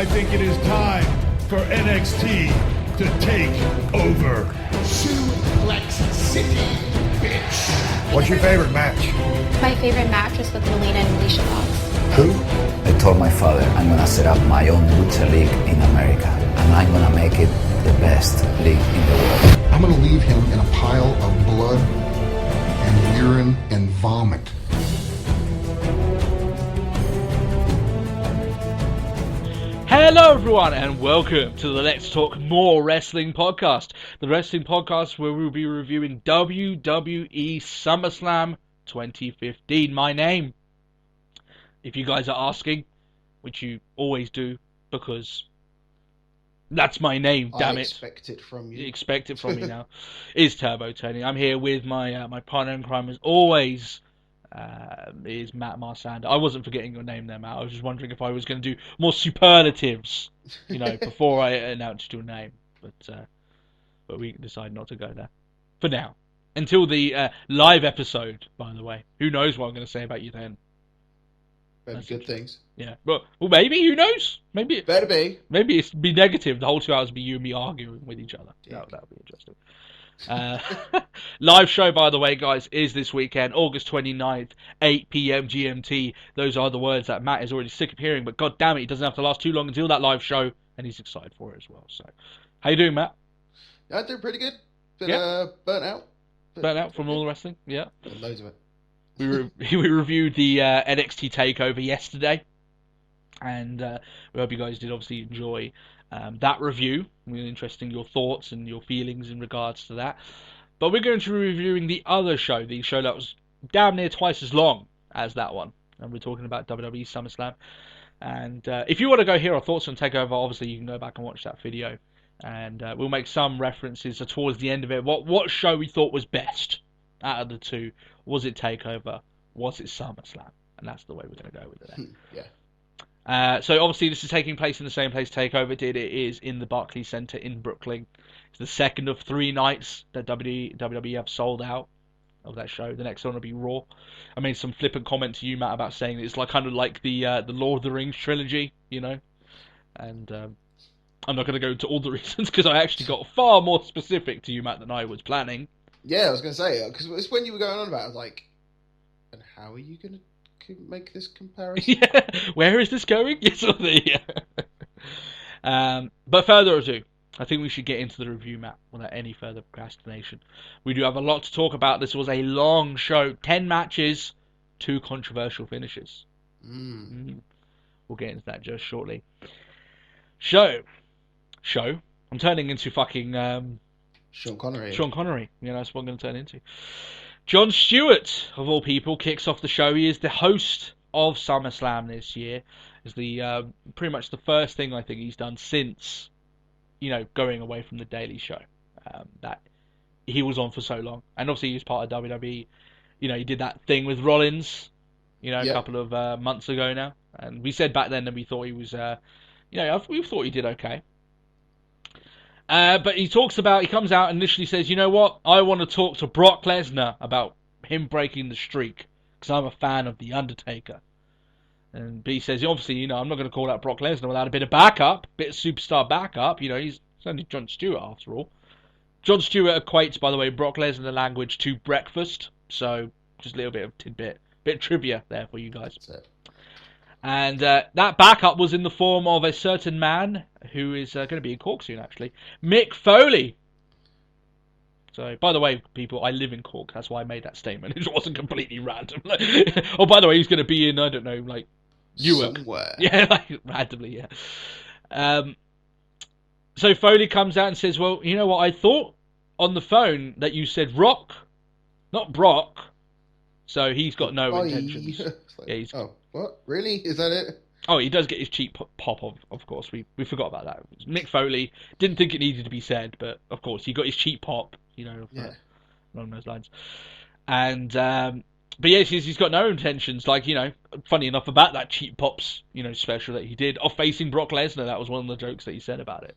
I think it is time for NXT to take over. Suplex City, bitch. What's your favorite match? My favorite match was with Melina and Alicia Fox. Who? I told my father I'm gonna set up my own lucha league in America, and I'm gonna make it the best league in the world. I'm gonna leave him in a pile of blood and urine and vomit. Hello everyone and welcome to the Let's Talk More Wrestling podcast. The wrestling podcast where we'll be reviewing WWE Summerslam 2015. My name, if you guys are asking, which you always do because that's my name, damn it. I expect it from you. You expect it from me now. Is Turbo Tony. I'm here with my partner in crime as always. Is Matt Marsander. I wasn't forgetting your name there, Matt. I was just wondering if I was going to do more superlatives, before I announced your name. But we decided not to go there for now. Until the live episode, by the way. Who knows what I'm going to say about you then? Maybe good things. Yeah, well, maybe, who knows? Maybe Better be. Maybe it's be negative. The whole 2 hours be you and me arguing with each other. Yeah. That would be interesting. Live show, by the way, guys, is this weekend, August 29th, 8 p.m. GMT. Those are the words that Matt is already sick of hearing, but god damn it, he doesn't have to last too long until that live show, and he's excited for it as well. So, how you doing, Matt? I'm doing pretty good. Been Yeah. burnt out. Burnt out from all the wrestling? Yeah. Loads of it. We reviewed the NXT TakeOver yesterday, and we hope you guys did obviously enjoy that review. Really interesting, your thoughts and your feelings in regards to that. But we're going to be reviewing the other show, the show that was damn near twice as long as that one. And we're talking about WWE SummerSlam. And if you want to go hear our thoughts on TakeOver, obviously you can go back and watch that video. And we'll make some references towards the end of it. What show we thought was best out of the two. Was it TakeOver? Was it SummerSlam? And that's the way we're going to go with it then. Yeah. So obviously this is taking place in the same place TakeOver did. It is in the Barclays Center in Brooklyn. It's the second of 3 nights that WWE have sold out of that show. The next one will be Raw. I made some flippant comment to you, Matt, about saying that it's kind of like the Lord of the Rings trilogy, And I'm not going to go into all the reasons because I actually got far more specific to you, Matt, than I was planning. Yeah, I was going to say, because it's when you were going on about it, I was like, and how are you going to make this comparison? Yeah, where is this going? Yes, or the. But further ado, I think we should get into the review, Matt, without any further procrastination. We do have a lot to talk about. This was a long show, 10 matches, 2 controversial finishes. We'll get into that just shortly. Show. I'm turning into fucking Sean Connery. Sean Connery. That's what I'm going to turn into. Jon Stewart, of all people, kicks off the show. He is the host of SummerSlam this year. It's the pretty much the first thing I think he's done since, going away from the Daily Show that he was on for so long. And obviously he was part of WWE. He did that thing with Rollins, a couple of months ago now. And we said back then that we thought he was, we thought he did okay. But he comes out and initially says, you know what, I want to talk to Brock Lesnar about him breaking the streak, because I'm a fan of The Undertaker. And he says, obviously, I'm not going to call out Brock Lesnar without a bit of backup, bit of superstar backup, he's only Jon Stewart after all. Jon Stewart equates, by the way, Brock Lesnar language to breakfast, so just a little bit of tidbit, bit of trivia there for you guys. That's it. And that backup was in the form of a certain man who is going to be in Cork soon, actually. Mick Foley. So, by the way, people, I live in Cork. That's why I made that statement. It wasn't completely random. Oh, by the way, he's going to be in, I don't know, Newark. Somewhere. Yeah, randomly, yeah. So Foley comes out and says, well, you know what? I thought on the phone that you said Rock, not Brock. So he's got no intentions. Oh, what? Really? Is that it? Oh, he does get his cheap pop, of course. We forgot about that. Mick Foley didn't think it needed to be said, but of course he got his cheap pop, along those lines. And but yes, he's got no intentions. Funny enough about that cheap pops, special that he did of facing Brock Lesnar. That was one of the jokes that he said about it.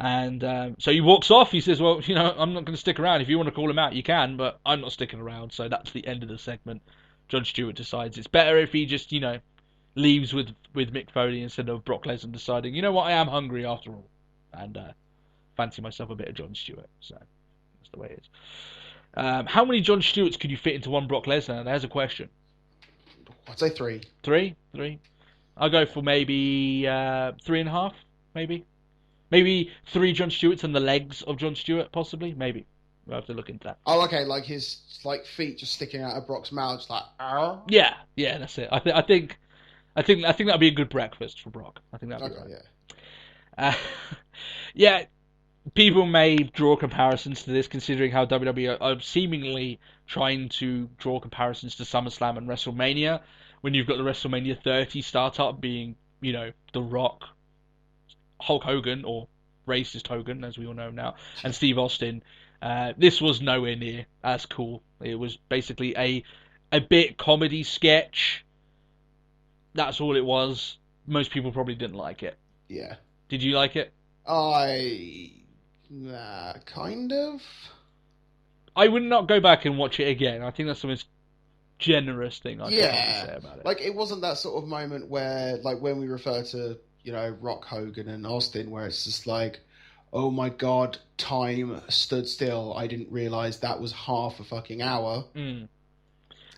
And so he walks off. He says, well, I'm not going to stick around. If you want to call him out, you can, but I'm not sticking around. So that's the end of the segment. Jon Stewart decides it's better if he just, leaves with Mick Foley instead of Brock Lesnar deciding, you know what, I am hungry after all, and fancy myself a bit of Jon Stewart. So that's the way it is. How many Jon Stewarts could you fit into one Brock Lesnar? There's a question. I'd say 3. Three? I'll go for maybe 3.5, maybe. Maybe 3 Jon Stewarts and the legs of Jon Stewart, possibly. Maybe. We'll have to look into that. Oh, okay, like his feet just sticking out of Brock's mouth, just like, "Arr." Yeah, that's it. I think that'd be a good breakfast for Brock. I think that'd be Okay, right. yeah. Yeah, people may draw comparisons to this, considering how WWE are seemingly trying to draw comparisons to SummerSlam and WrestleMania, when you've got the WrestleMania 30 startup being, The Rock, Hulk Hogan, or racist Hogan, as we all know now, and Steve Austin. This was nowhere near as cool. It was basically a bit comedy sketch. That's all it was. Most people probably didn't like it. Yeah. Did you like it? Kind of. I would not go back and watch it again. I think that's the most generous thing I can say about it. Like, it wasn't that sort of moment where, like, when we refer to, Rock, Hogan, and Austin, where it's just like, oh my god, time stood still. I didn't realise that was half a fucking hour.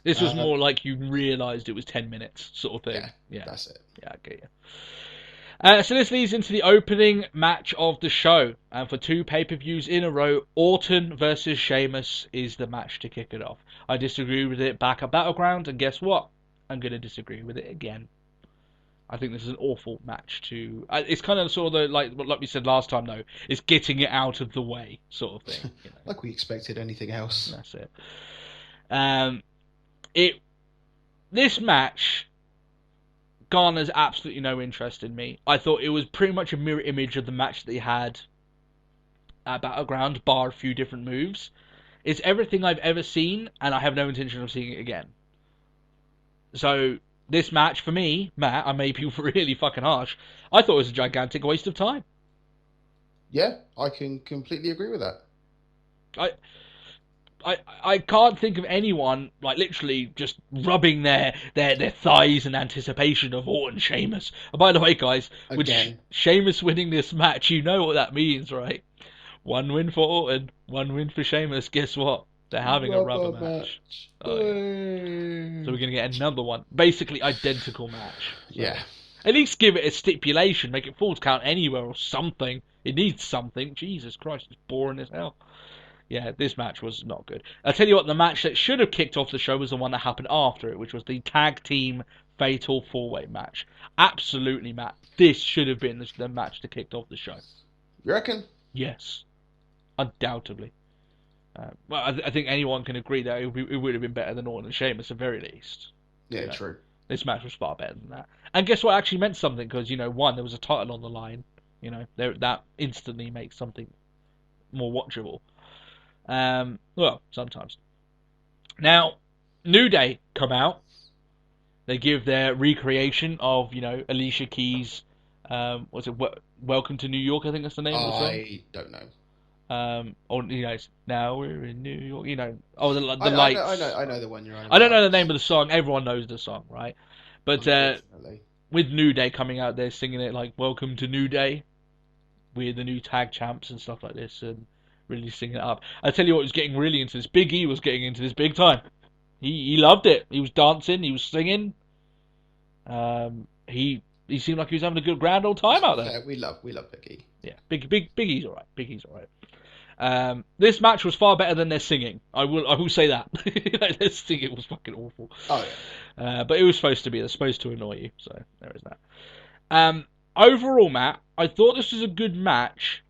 This was more like you realised it was 10 minutes, sort of thing. Yeah, that's it. Yeah, I get you. So this leads into the opening match of the show. And for 2 pay-per-views in a row, Orton versus Sheamus is the match to kick it off. I disagree with it back at Battleground, and guess what? I'm going to disagree with it again. I think this is an awful match to... It's kind of sort of like we said last time, though. It's getting it out of the way, sort of thing. Like we expected anything else. That's it. This match garners absolutely no interest in me. I thought it was pretty much a mirror image of the match that they had at Battleground, bar a few different moves. It's everything I've ever seen, and I have no intention of seeing it again. So, this match, for me, Matt, I may be really fucking harsh, I thought it was a gigantic waste of time. Yeah, I can completely agree with that. I can't think of anyone, like, literally just rubbing their thighs in anticipation of Orton Sheamus. And by the way, guys, with Sheamus winning this match, you know what that means, right? 1 win for Orton, 1 win for Sheamus. Guess what? They're having a rubber match. Oh, yeah. So we're going to get another one. Basically identical match. So yeah. At least give it a stipulation. Make it Falls Count Anywhere or something. It needs something. Jesus Christ, it's boring as hell. Yeah, this match was not good. I'll tell you what, the match that should have kicked off the show was the one that happened after it, which was the Tag Team Fatal 4-Way match. Absolutely, Matt. This should have been the match that kicked off the show. You reckon? Yes. Undoubtedly. Well, I think anyone can agree that it would have been better than Orton and Sheamus at the very least. Yeah, true. This match was far better than that. And guess what actually meant something? Because, one, there was a title on the line. That instantly makes something more watchable. Well, sometimes. Now, New Day come out. They give their recreation of, Alicia Keys' Welcome to New York, I think that's the name of the song. I don't know. Or it's Now We're in New York. The lights. I know the one you're on about. I don't know the name of the song. Everyone knows the song, right? But with New Day coming out, they're singing it like "Welcome to New Day." We're the new tag champs and stuff like this, and really singing it up. I tell you what, was getting really into this. Big E was getting into this big time. He loved it. He was dancing. He was singing. He seemed like he was having a good grand old time out there. Yeah, we love Big E. Yeah, Big E's alright. Big E's alright. This match was far better than their singing. I will say that. Their singing was fucking awful. Oh yeah. But it was supposed to be. They're supposed to annoy you. So there is that. Overall, Matt, I thought this was a good match,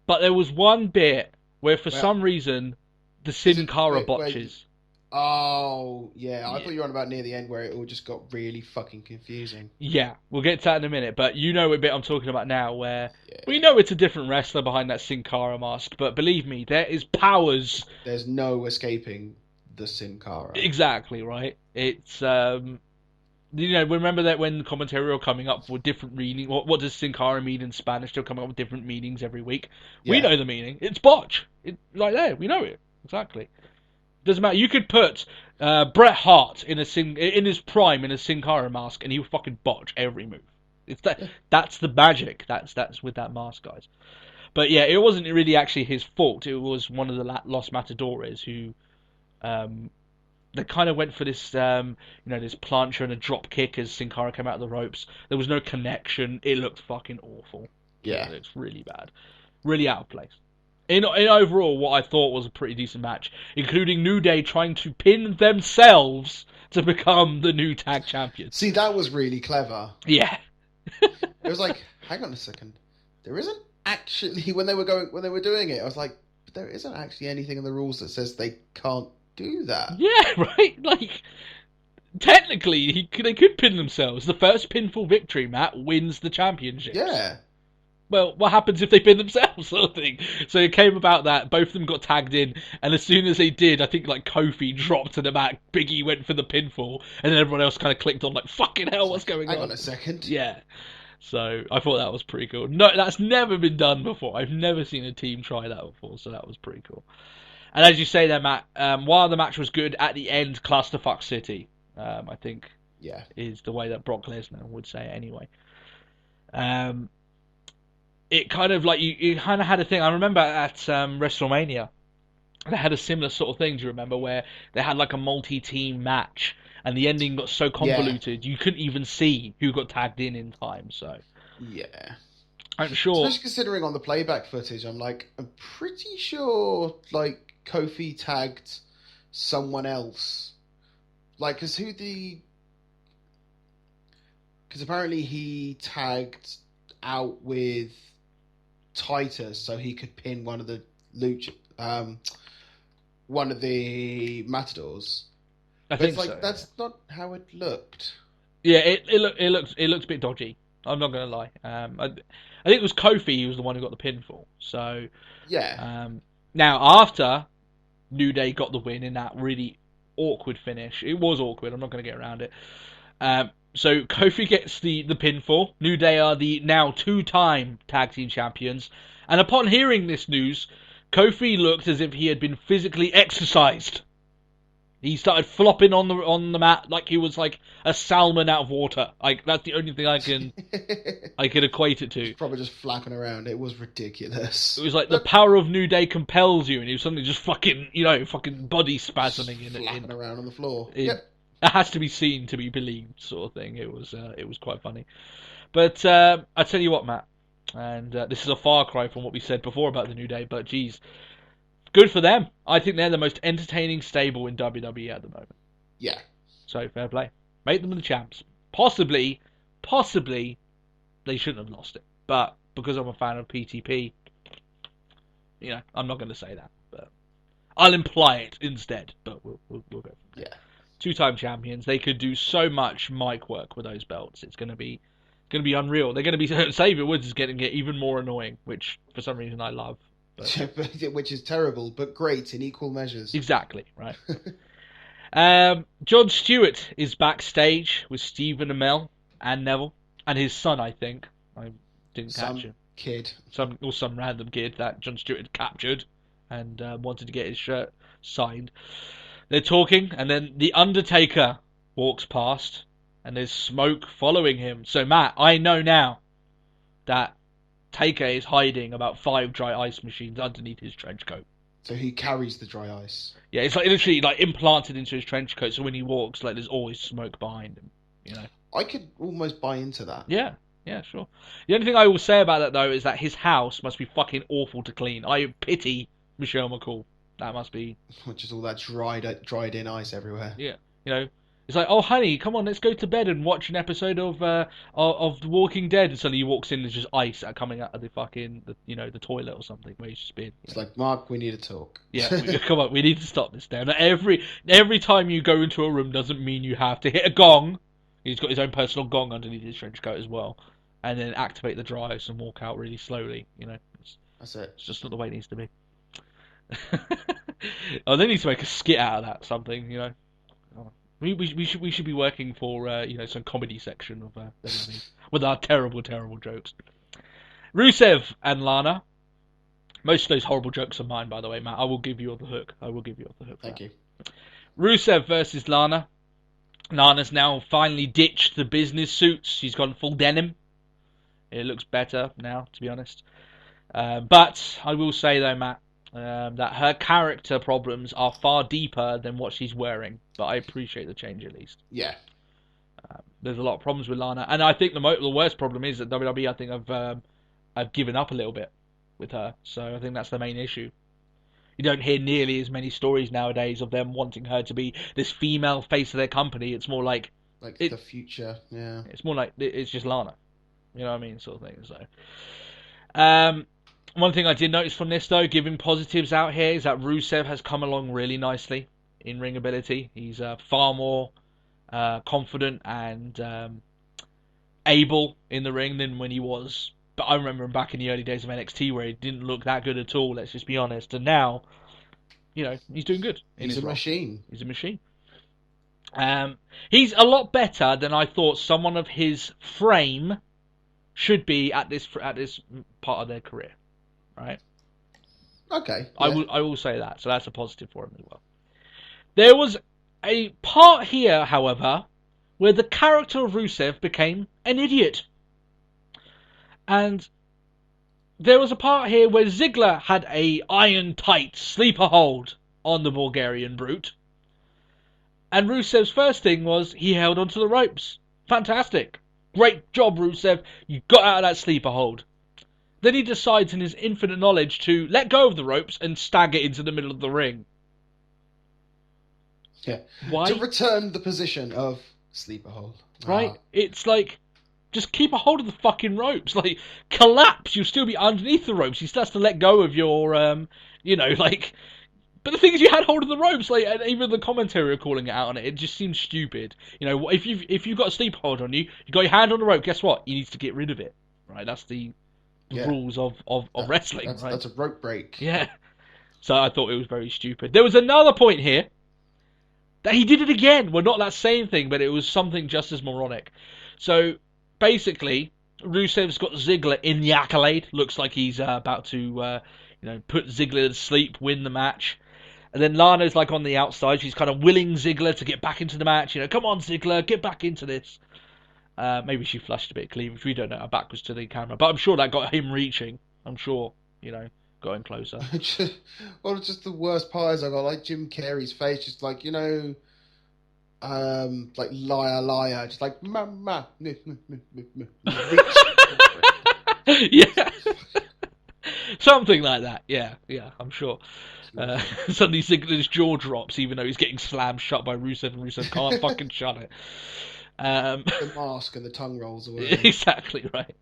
but there was one bit where, for some reason, the Sin Cara botches. Oh, yeah. I thought you were on about near the end where it all just got really fucking confusing. Yeah, we'll get to that in a minute, but you know what bit I'm talking about now, where we know it's a different wrestler behind that Sin Cara mask, but believe me, there is powers. There's no escaping the Sin Cara. Exactly, right? It's, remember that when the commentary were coming up with different meaning, what does Sin Cara mean in Spanish? They're coming up with different meanings every week. Yeah. We know the meaning. It's botch. Right there, we know it. Exactly. Doesn't matter. You could put Bret Hart in his prime in a Sin Cara mask, and he would fucking botch every move. It's that. Yeah. That's the magic. That's with that mask, guys. But yeah, it wasn't really actually his fault. It was one of the Los Matadores who, they kind of went for this, this plancha and a drop kick as Sin Cara came out of the ropes. There was no connection. It looked fucking awful. Yeah, it looks really bad, really out of place. In overall, what I thought was a pretty decent match, including New Day trying to pin themselves to become the new tag champions. See, that was really clever. Yeah. It was like, hang on a second, there isn't actually when they were doing it. I was like, but there isn't actually anything in the rules that says they can't do that. Yeah, right. Like, technically, they could pin themselves. The first pinfall victory, Matt, wins the championship. Yeah. Well, what happens if they pin themselves, sort of thing? So it came about that both of them got tagged in, and as soon as they did, I think like Kofi dropped to the mat, Biggie went for the pinfall, and then everyone else kind of clicked on like, fucking hell, what's going on? Hang on a second. Yeah. So I thought that was pretty cool. No, that's never been done before. I've never seen a team try that before, so that was pretty cool. And as you say there, Matt, while the match was good, at the end, Clusterfuck City, I think, is the way that Brock Lesnar would say it anyway. It kind of like you kind of had a thing. I remember at WrestleMania, they had a similar sort of thing. Do you remember where they had like a multi-team match, and the ending got so convoluted you couldn't even see who got tagged in time. So yeah, I'm sure. Especially considering on the playback footage, I'm pretty sure like Kofi tagged someone else, like because apparently he tagged out with Titus so he could pin one of the Matadors. I think it's so, that's not how it looked. Yeah, it looked a bit dodgy. I'm not gonna lie. I think it was Kofi who was the one who got the pinfall. So yeah. Now after New Day got the win in that really awkward finish, it was awkward. I'm not gonna get around it. So Kofi gets the pinfall. New Day are the now 2-time tag team champions. And upon hearing this news, Kofi looked as if he had been physically exercised. He started flopping on the mat like he was like a salmon out of water. Like that's the only thing I can equate it to. Probably just flapping around. It was ridiculous. It was like the power of New Day compels you, and he was suddenly just fucking body spasming flapping around on the floor. Yep. It has to be seen to be believed, sort of thing. It was quite funny. But I tell you what, Matt, and this is a far cry from what we said before about the New Day, but geez, good for them. I think they're the most entertaining stable in WWE at the moment. Yeah. So fair play. Make them the champs. Possibly, they shouldn't have lost it. But because I'm a fan of PTP, I'm not going to say that. But I'll imply it instead. But we'll go from there. Yeah. 2-time champions. They could do so much mic work with those belts. It's going to be unreal. They're going to be Xavier Woods is getting it even more annoying, which for some reason I love. But... which is terrible, but great in equal measures. Exactly right. Jon Stewart is backstage with Stephen Amell and Neville and his son. I think I didn't catch him. Some random kid that Jon Stewart had captured and wanted to get his shirt signed. They're talking, and then The Undertaker walks past, and there's smoke following him. So, Matt, I know now that Taker is hiding about 5 dry ice machines underneath his trench coat. So he carries the dry ice. Yeah, it's like literally like implanted into his trench coat, so when he walks, like there's always smoke behind him. I could almost buy into that. Yeah, sure. The only thing I will say about that, though, is that his house must be fucking awful to clean. I pity Michelle McCool. That must be... Which is all that dried in ice everywhere. Yeah. It's like, oh, honey, come on, let's go to bed and watch an episode of The Walking Dead. And suddenly he walks in and there's just ice coming out of the fucking, the toilet or something where he's just been. It's like, Mark, we need to talk. Yeah, come on, we need to stop this now. Every time you go into a room doesn't mean you have to hit a gong. He's got his own personal gong underneath his trench coat as well. And then activate the dry ice and walk out really slowly, That's it. It's just not the way it needs to be. Oh, they need to make a skit out of that, something, We should be working for some comedy section of WWE with our terrible jokes. Rusev and Lana. Most of those horrible jokes are mine, by the way, Matt. I will give you the hook. Thank you. Rusev versus Lana. Lana's now finally ditched the business suits. She's gone full denim. It looks better now, to be honest. But I will say, though, Matt, that her character problems are far deeper than what she's wearing. But I appreciate the change, at least. Yeah. There's a lot of problems with Lana. And I think the worst problem is that WWE, I think, I've given up a little bit with her. So I think that's the main issue. You don't hear nearly as many stories nowadays of them wanting her to be this female face of their company. It's more like the future, yeah. It's more like it's just Lana. You know what I mean? Sort of thing. So, one thing I did notice from this, though, giving positives out here, is that Rusev has come along really nicely in ring ability. He's far more confident and able in the ring than when he was. But I remember him back in the early days of NXT where he didn't look that good at all, let's just be honest. And now, he's doing good. He's a machine. He's a machine. He's a lot better than I thought someone of his frame should be at this part of their career. Right? Okay. Yeah. I will say that. So that's a positive for him as well. There was a part here, however, where the character of Rusev became an idiot. And there was a part here where Ziggler had a iron-tight sleeper hold on the Bulgarian Brute. And Rusev's first thing was he held onto the ropes. Fantastic. Great job, Rusev. You got out of that sleeper hold. Then he decides in his infinite knowledge to let go of the ropes and stagger into the middle of the ring. Yeah. Why? To return the position of sleeper hold. Right? It's like, just keep a hold of the fucking ropes. Like, collapse. You'll still be underneath the ropes. He starts to let go of your, But the thing is, you had hold of the ropes. Like, and even the commentary are calling it out on it. It just seems stupid. If you've got a sleep hold on you, you got your hand on the rope. Guess what? You need to get rid of it. Right? That's the rules of wrestling. Right? That's a rope break. Yeah. So I thought it was very stupid. There was another point here that he did it again. Well, not that same thing, but it was something just as moronic. So basically, Rusev's got Ziggler in the accolade. Looks like he's about to, put Ziggler to sleep, win the match. And then Lana's like on the outside. She's kind of willing Ziggler to get back into the match. Come on, Ziggler, get back into this. Maybe she flushed a bit cleavage. We don't know. Backwards to the camera. But I'm sure that got him reaching. I'm sure, got him closer. Just the worst part is I got like Jim Carrey's face, just like, like liar, liar, just like mama. Yeah. Something like that. Yeah, I'm sure. Suddenly Ziggler's jaw drops, even though he's getting slammed shut by Rusev, and Rusev can't fucking shut it. The mask and the tongue rolls away. Exactly right.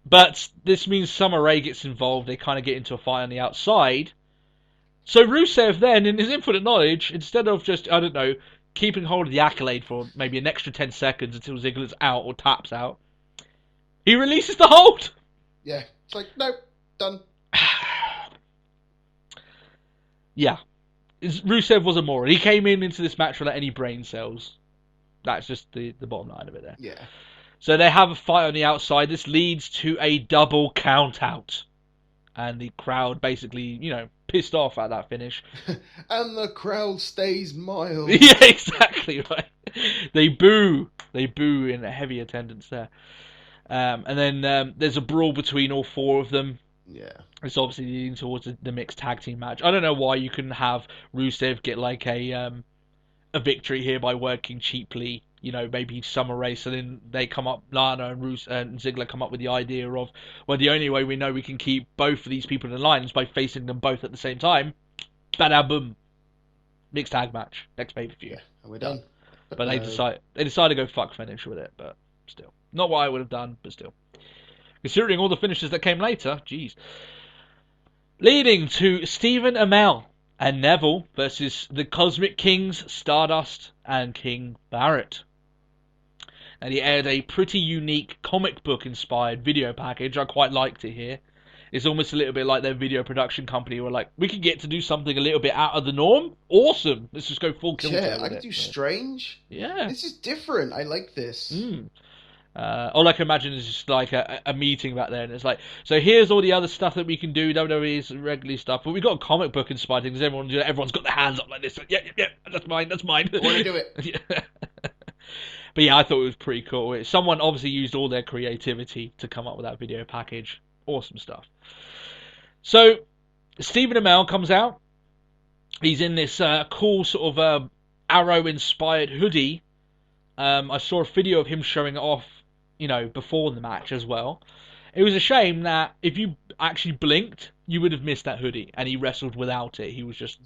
But this means Summer Rae gets involved. They kind of get into a fight on the outside. So Rusev then, in his infinite knowledge, instead of just, I don't know, keeping hold of the accolade for maybe an extra 10 seconds until Ziggler's out or taps out, he releases the hold. Yeah. It's like, nope, done. Yeah. Rusev was a moron. He came into this match without any brain cells. That's just the bottom line of it there. Yeah. So they have a fight on the outside. This leads to a double count out. And the crowd basically, pissed off at that finish. And the crowd stays mild. Yeah, exactly right. They boo. They boo in a heavy attendance there. And then there's a brawl between all four of them. Yeah. It's obviously leading towards the mixed tag team match. I don't know why you couldn't have Rusev get like a victory here by working cheaply. Maybe Summer Rae, so then they come up, Lana and Ziggler come up with the idea of, well, the only way we know we can keep both of these people in line is by facing them both at the same time. Bada boom. Mixed tag match. Next pay-per-view. Yeah, and we're done. But they decided to go fuck finish with it, but still. Not what I would have done, but still. Considering all the finishes that came later, jeez. Leading to Stephen Amell and Neville versus the Cosmic Kings, Stardust and King Barrett. And he aired a pretty unique comic book inspired video package. I quite liked it here. It's almost a little bit like their video production company were like, we can get to do something a little bit out of the norm. Awesome. Let's just go full kilter. Yeah, I can do strange. Yeah. This is different. I like this. All I can imagine is just like a meeting back there, and it's like, so here's all the other stuff that we can do, WWE's regular stuff, but we've got a comic book inspired thing, because everyone's got their hands up like this, like, yeah, that's mine. I want to do it. Yeah. But yeah, I thought it was pretty cool. Someone obviously used all their creativity to come up with that video package. Awesome stuff. So, Stephen Amell comes out. He's in this cool sort of Arrow-inspired hoodie. I saw a video of him showing it off, before the match as well. It was a shame that if you actually blinked, you would have missed that hoodie, and he wrestled without it. He was just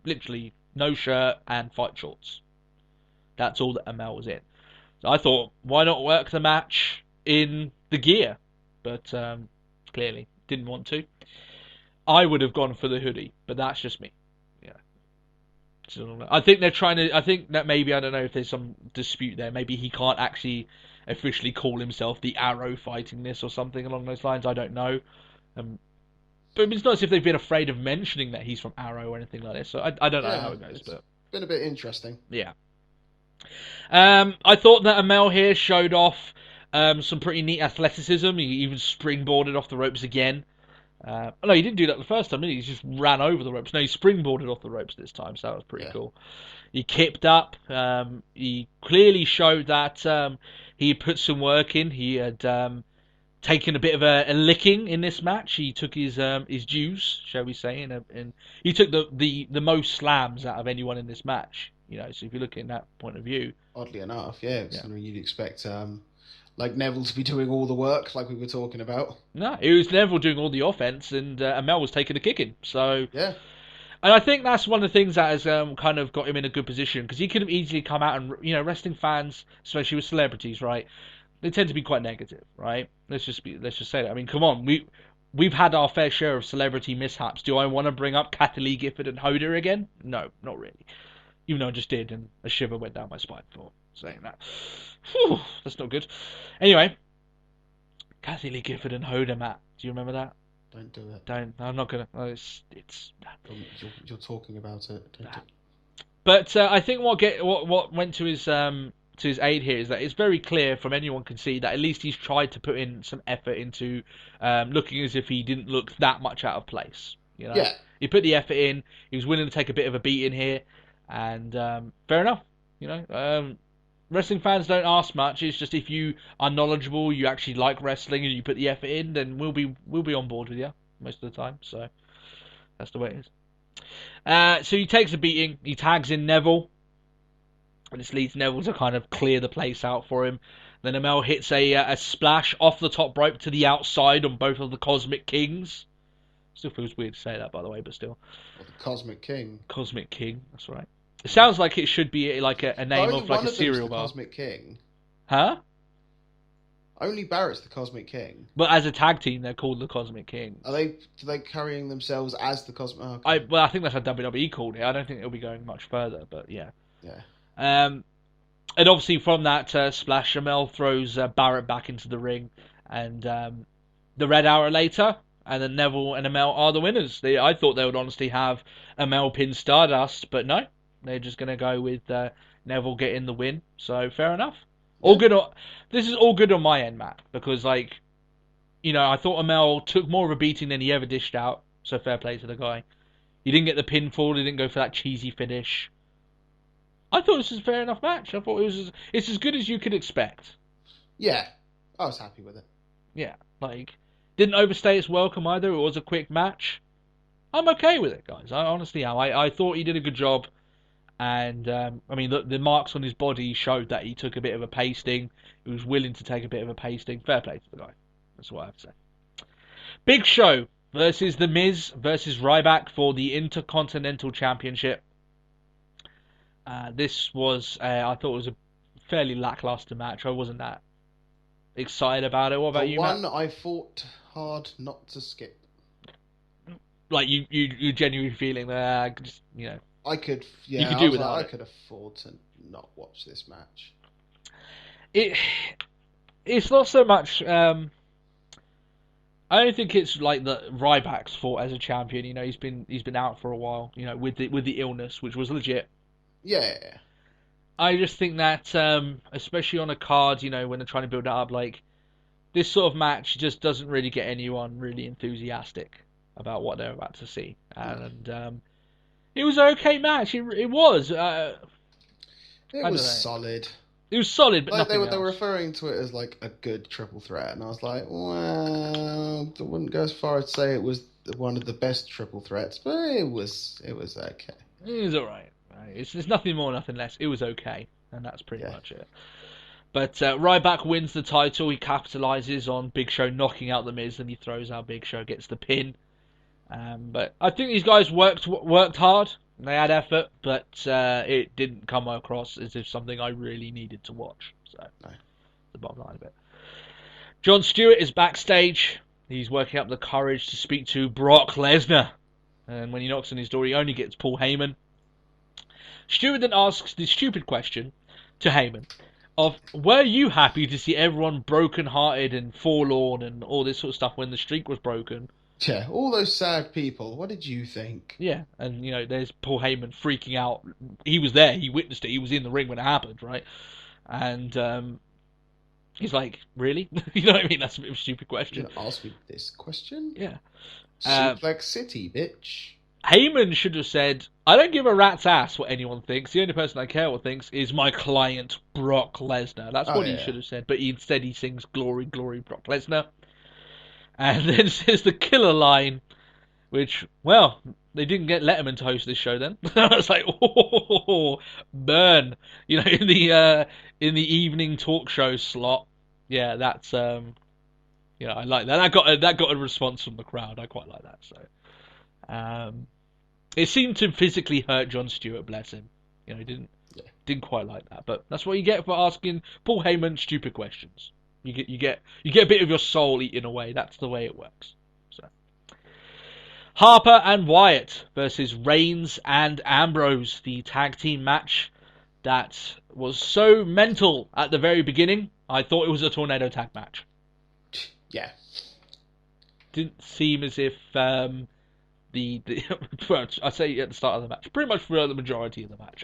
literally no shirt and fight shorts. That's all that Amell was in. So I thought, why not work the match in the gear? But clearly didn't want to. I would have gone for the hoodie, but that's just me. I think they're trying to. I think that maybe, I don't know if there's some dispute there. Maybe he can't actually officially call himself the Arrow fighting this or something along those lines. I don't know. But it's not as if they've been afraid of mentioning that he's from Arrow or anything like this. So I don't know how it goes. But been a bit interesting. Yeah. I thought that Amell here showed off some pretty neat athleticism. He even springboarded off the ropes again. No, he didn't do that the first time, did he? He just ran over the ropes. No, he springboarded off the ropes this time, so that was pretty cool. He kipped up. He clearly showed that he put some work in. He had taken a bit of a licking in this match. He took his dues, shall we say, and he took the most slams out of anyone in this match. So if you look in that point of view, oddly enough, you'd expect like Neville to be doing all the work, like we were talking about. No, it was Neville doing all the offense, and Amell was taking the kicking. So yeah, and I think that's one of the things that has kind of got him in a good position, because he could have easily come out and wrestling fans, especially with celebrities, right? They tend to be quite negative, right? Let's just say that. I mean, come on, we've had our fair share of celebrity mishaps. Do I want to bring up Kathy Lee Gifford and Hoda again? No, not really. Even though I just did, and a shiver went down my spine for saying that. Whew, that's not good. Anyway, Kathy Lee Gifford and Hoda, Matt. Do you remember that? Don't do it. Don't. I'm not gonna. It's. You're talking about it. Don't do it. But I think what went to his aid here is that it's very clear from anyone can see that at least he's tried to put in some effort into looking as if he didn't look that much out of place. Yeah. He put the effort in. He was willing to take a bit of a beating here. And fair enough, wrestling fans don't ask much. It's just if you are knowledgeable, you actually like wrestling, and you put the effort in, then we'll be on board with you most of the time. So that's the way it is. So he takes a beating. He tags in Neville, and this leads Neville to kind of clear the place out for him. Then Amell hits a splash off the top rope to the outside on both of the Cosmic Kings. Still feels weird to say that, by the way, but still. Well, the Cosmic King. Cosmic King, that's right. It sounds like it should be like a name of like a cereal bar. Cosmic King. Huh? Only Barrett's the Cosmic King. But as a tag team, they're called the Cosmic King. Are they carrying themselves as the Cosmic? Oh, okay. I think that's how WWE called it. I don't think it'll be going much further, but yeah. Yeah. And obviously from that splash, Amell throws Barrett back into the ring, and the Red Hour later, and then Neville and Amell are the winners. I thought they would honestly have Amell pin Stardust, but no. They're just going to go with Neville getting the win. So, fair enough. Yeah. All good. This is all good on my end, Matt. Because, I thought Amell took more of a beating than he ever dished out. So, fair play to the guy. He didn't get the pinfall. He didn't go for that cheesy finish. I thought this was a fair enough match. I thought it's as good as you could expect. Yeah. I was happy with it. Yeah. Didn't overstay its welcome either. It was a quick match. I'm okay with it, guys. I honestly am. I thought he did a good job. And, the marks on his body showed that he took a bit of a pasting. He was willing to take a bit of a pasting. Fair play to the guy. That's what I have to say. Big Show versus The Miz versus Ryback for the Intercontinental Championship. This was, I thought it was a fairly lackluster match. I wasn't that excited about it. What about you, Matt? I fought hard not to skip. You genuinely feeling that, I could, you could do without I it. could afford to not watch this match. It's not so much. I don't think it's like the Ryback's fault as a champion. He's been out for a while. With the illness, which was legit. Yeah. I just think that, especially on a card, when they're trying to build it up, like, this sort of match just doesn't really get anyone really enthusiastic about what they're about to see. And it was an okay match. It was. It I was don't know. solid. It was solid, but Like nothing they were else. referring to it as like a good triple threat, and I was like, well, I wouldn't go as far as to say it was one of the best triple threats, but it was okay. It was alright. It's nothing more, nothing less. It was okay, and that's pretty Yeah. much it. But Ryback wins the title. He capitalizes on Big Show knocking out the Miz, and he throws out Big Show, gets the pin. But I think these guys worked hard. They had effort, but it didn't come across as if something I really needed to watch. So, No. the bottom line of it. Jon Stewart is backstage. He's working up the courage to speak to Brock Lesnar. And when he knocks on his door, he only gets Paul Heyman. Stewart then asks the stupid question to Heyman of, were you happy to see everyone broken-hearted and forlorn and all this sort of stuff when the streak was broken? Yeah, all those sad people. What did you think? Yeah, and there's Paul Heyman freaking out. He was there, he witnessed it, he was in the ring when it happened, right? And he's like, really? You know what I mean? That's a bit of a stupid question. You're gonna ask me this question? Yeah. Suplex City, bitch. Heyman should have said, I don't give a rat's ass what anyone thinks. The only person I care what thinks is my client, Brock Lesnar. That's what he should have said. But instead he sings, glory, glory, Brock Lesnar. And then says the killer line, which, well, they didn't get Letterman to host this show then. I was like, oh, burn. In the evening talk show slot. Yeah, that's, I like that. That got a response from the crowd. I quite like that, so. It seemed to physically hurt Jon Stewart, bless him. He didn't quite like that, but that's what you get for asking Paul Heyman stupid questions. You get a bit of your soul eaten away. That's the way it works. So, Harper and Wyatt versus Reigns and Ambrose, the tag team match that was so mental at the very beginning. I thought it was a tornado tag match. Yeah. Didn't seem as if well, I say at the start of the match, pretty much for the majority of the match,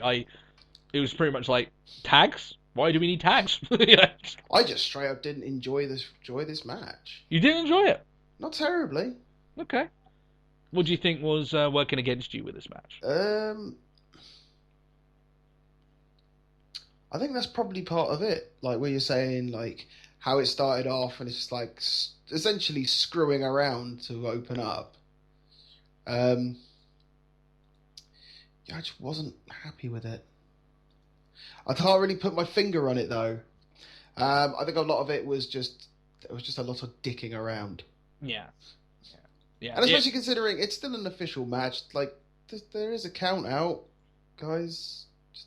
it was pretty much like, tags? Why do we need tags? I just straight up didn't enjoy this match. You didn't enjoy it? Not terribly. Okay. What do you think was working against you with this match? I think that's probably part of it. Like where you're saying, like how it started off, and it's just like essentially screwing around to open up. Yeah, I just wasn't happy with it. I can't really put my finger on it though. I think a lot of it was just a lot of dicking around. Yeah. And especially considering it's still an official match, like there is a count out, guys. Just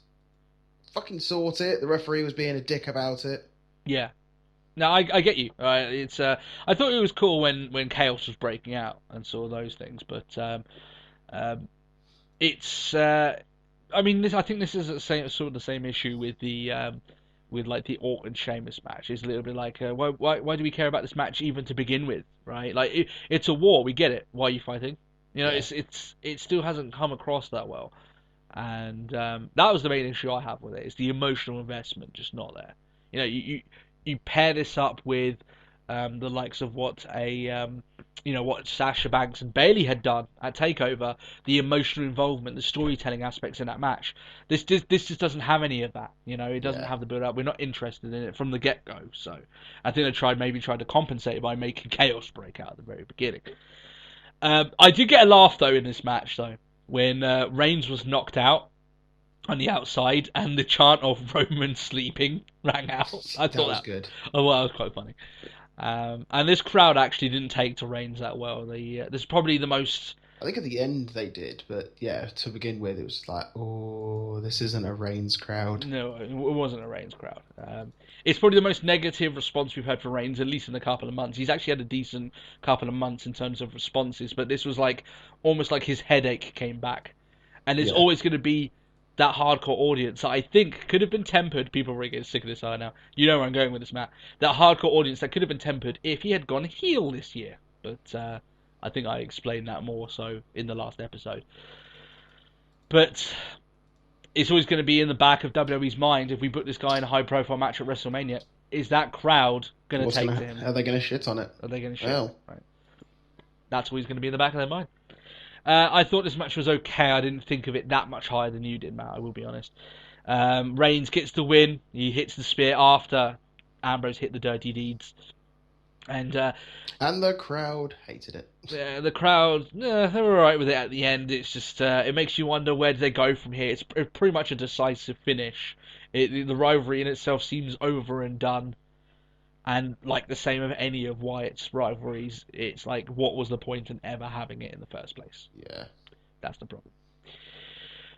fucking sort it. The referee was being a dick about it. Yeah. No, I get you. It's I thought it was cool when Chaos was breaking out and saw those things, but it's I mean, I think this is sort of the same issue with the like the Orton Sheamus match. It's a little bit like why do we care about this match even to begin with, right? Like it's a war, we get it. Why are you fighting? It still hasn't come across that well, and that was the main issue I have with it. It's the emotional investment just not there. You pair this up with the likes of what what Sasha Banks and Bayley had done at TakeOver, the emotional involvement, the storytelling aspects in that match. This just doesn't have any of that. It doesn't have the build up. We're not interested in it from the get go. So I think they tried to compensate by making Chaos break out at the very beginning. I did get a laugh though in this match though when Reigns was knocked out on the outside, and the chant of Roman sleeping rang out. I thought that was good. Oh, well, that was quite funny. And this crowd actually didn't take to Reigns that well. This is probably the most. I think at the end they did, but yeah, to begin with, it was like, oh, this isn't a Reigns crowd. No, it wasn't a Reigns crowd. It's probably the most negative response we've had for Reigns, at least in a couple of months. He's actually had a decent couple of months in terms of responses, but this was like almost like his headache came back, and there's always going to be that hardcore audience that I think could have been tempered. People are really getting sick of this now. You know where I'm going with this, Matt. That hardcore audience that could have been tempered if he had gone heel this year. But I think I explained that more so in the last episode. But it's always going to be in the back of WWE's mind if we put this guy in a high-profile match at WrestleMania. Is that crowd going to take to him? Are they going to shit on it? Are they going to shit? Well. Right. That's always going to be in the back of their mind. I thought this match was okay. I didn't think of it that much higher than you did, Matt, I will be honest. Reigns gets the win. He hits the spear after Ambrose hit the Dirty Deeds. And the crowd hated it. Yeah, the crowd, they were alright with it at the end. It's just, it makes you wonder where do they go from here. It's pretty much a decisive finish. The rivalry in itself seems over and done. And like the same of any of Wyatt's rivalries, it's like, what was the point in ever having it in the first place? Yeah. That's the problem.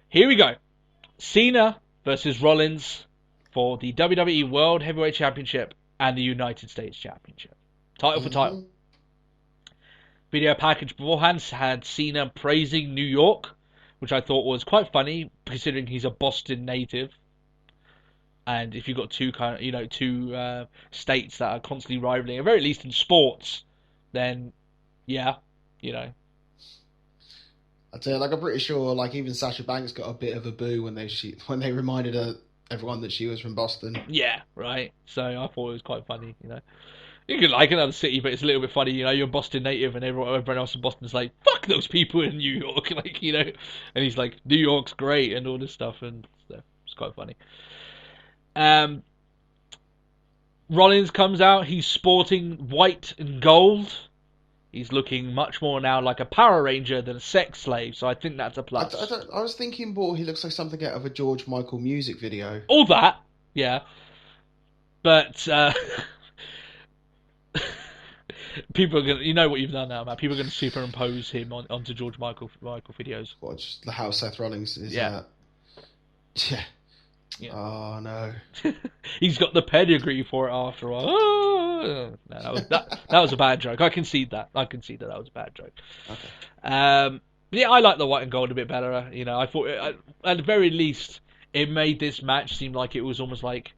Here we go. Cena versus Rollins for the WWE World Heavyweight Championship and the United States Championship. Title for title. Video package beforehand had Cena praising New York, which I thought was quite funny, considering he's a Boston native. And if you've got two states that are constantly rivaling, at very least in sports, then yeah, I'd say, like, I'm pretty sure, like, even Sasha Banks got a bit of a boo when they reminded everyone that she was from Boston. Yeah, right. So I thought it was quite funny, You could like another city, but it's a little bit funny, you're a Boston native, and everyone else in Boston's like, fuck those people in New York, and he's like, New York's great, and all this stuff, and so it's quite funny. Rollins comes out, he's sporting white and gold. He's looking much more now like a Power Ranger than a sex slave, so I think that's a plus. I was thinking more he looks like something out of a George Michael music video. All that, yeah. But, people are going to... You know what you've done now, Matt. People are going to superimpose him onto George Michael videos. What, just how Seth Rollins is... Yeah. Yeah. Oh, no. He's got the pedigree for it after all. Oh, no, that was a bad joke. I concede that. That was a bad joke. Okay. Yeah, I like the white and gold a bit better. I thought, at the very least, it made this match seem like it was almost like,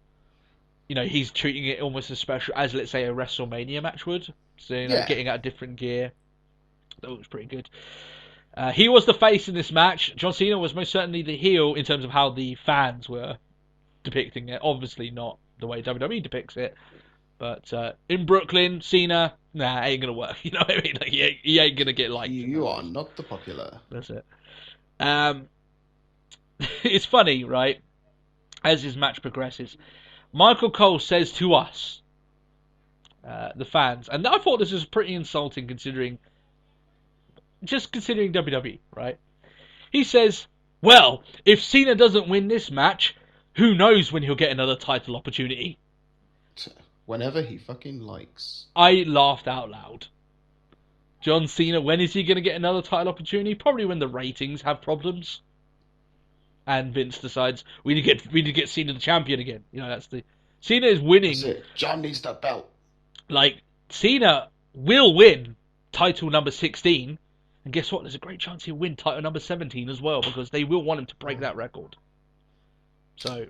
he's treating it almost as special as, let's say, a WrestleMania match would. So, getting out different gear. That was pretty good. He was the face in this match. John Cena was most certainly the heel in terms of how the fans were depicting it. Obviously not the way WWE depicts it. But in Brooklyn, Cena, ain't going to work. You know what I mean? Like, he ain't going to get liked. You are not the popular. That's it. It's funny, right? As his match progresses, Michael Cole says to us, the fans, and I thought this was pretty insulting considering WWE, right? He says, well, if Cena doesn't win this match, who knows when he'll get another title opportunity? Whenever he fucking likes. I laughed out loud. John Cena, when is he going to get another title opportunity? Probably when the ratings have problems. And Vince decides, we need to get Cena the champion again. Cena is winning. That's it. John needs the belt. Like, Cena will win title number 16. And guess what? There's a great chance he'll win title number 17 as well, because they will want him to break that record. So,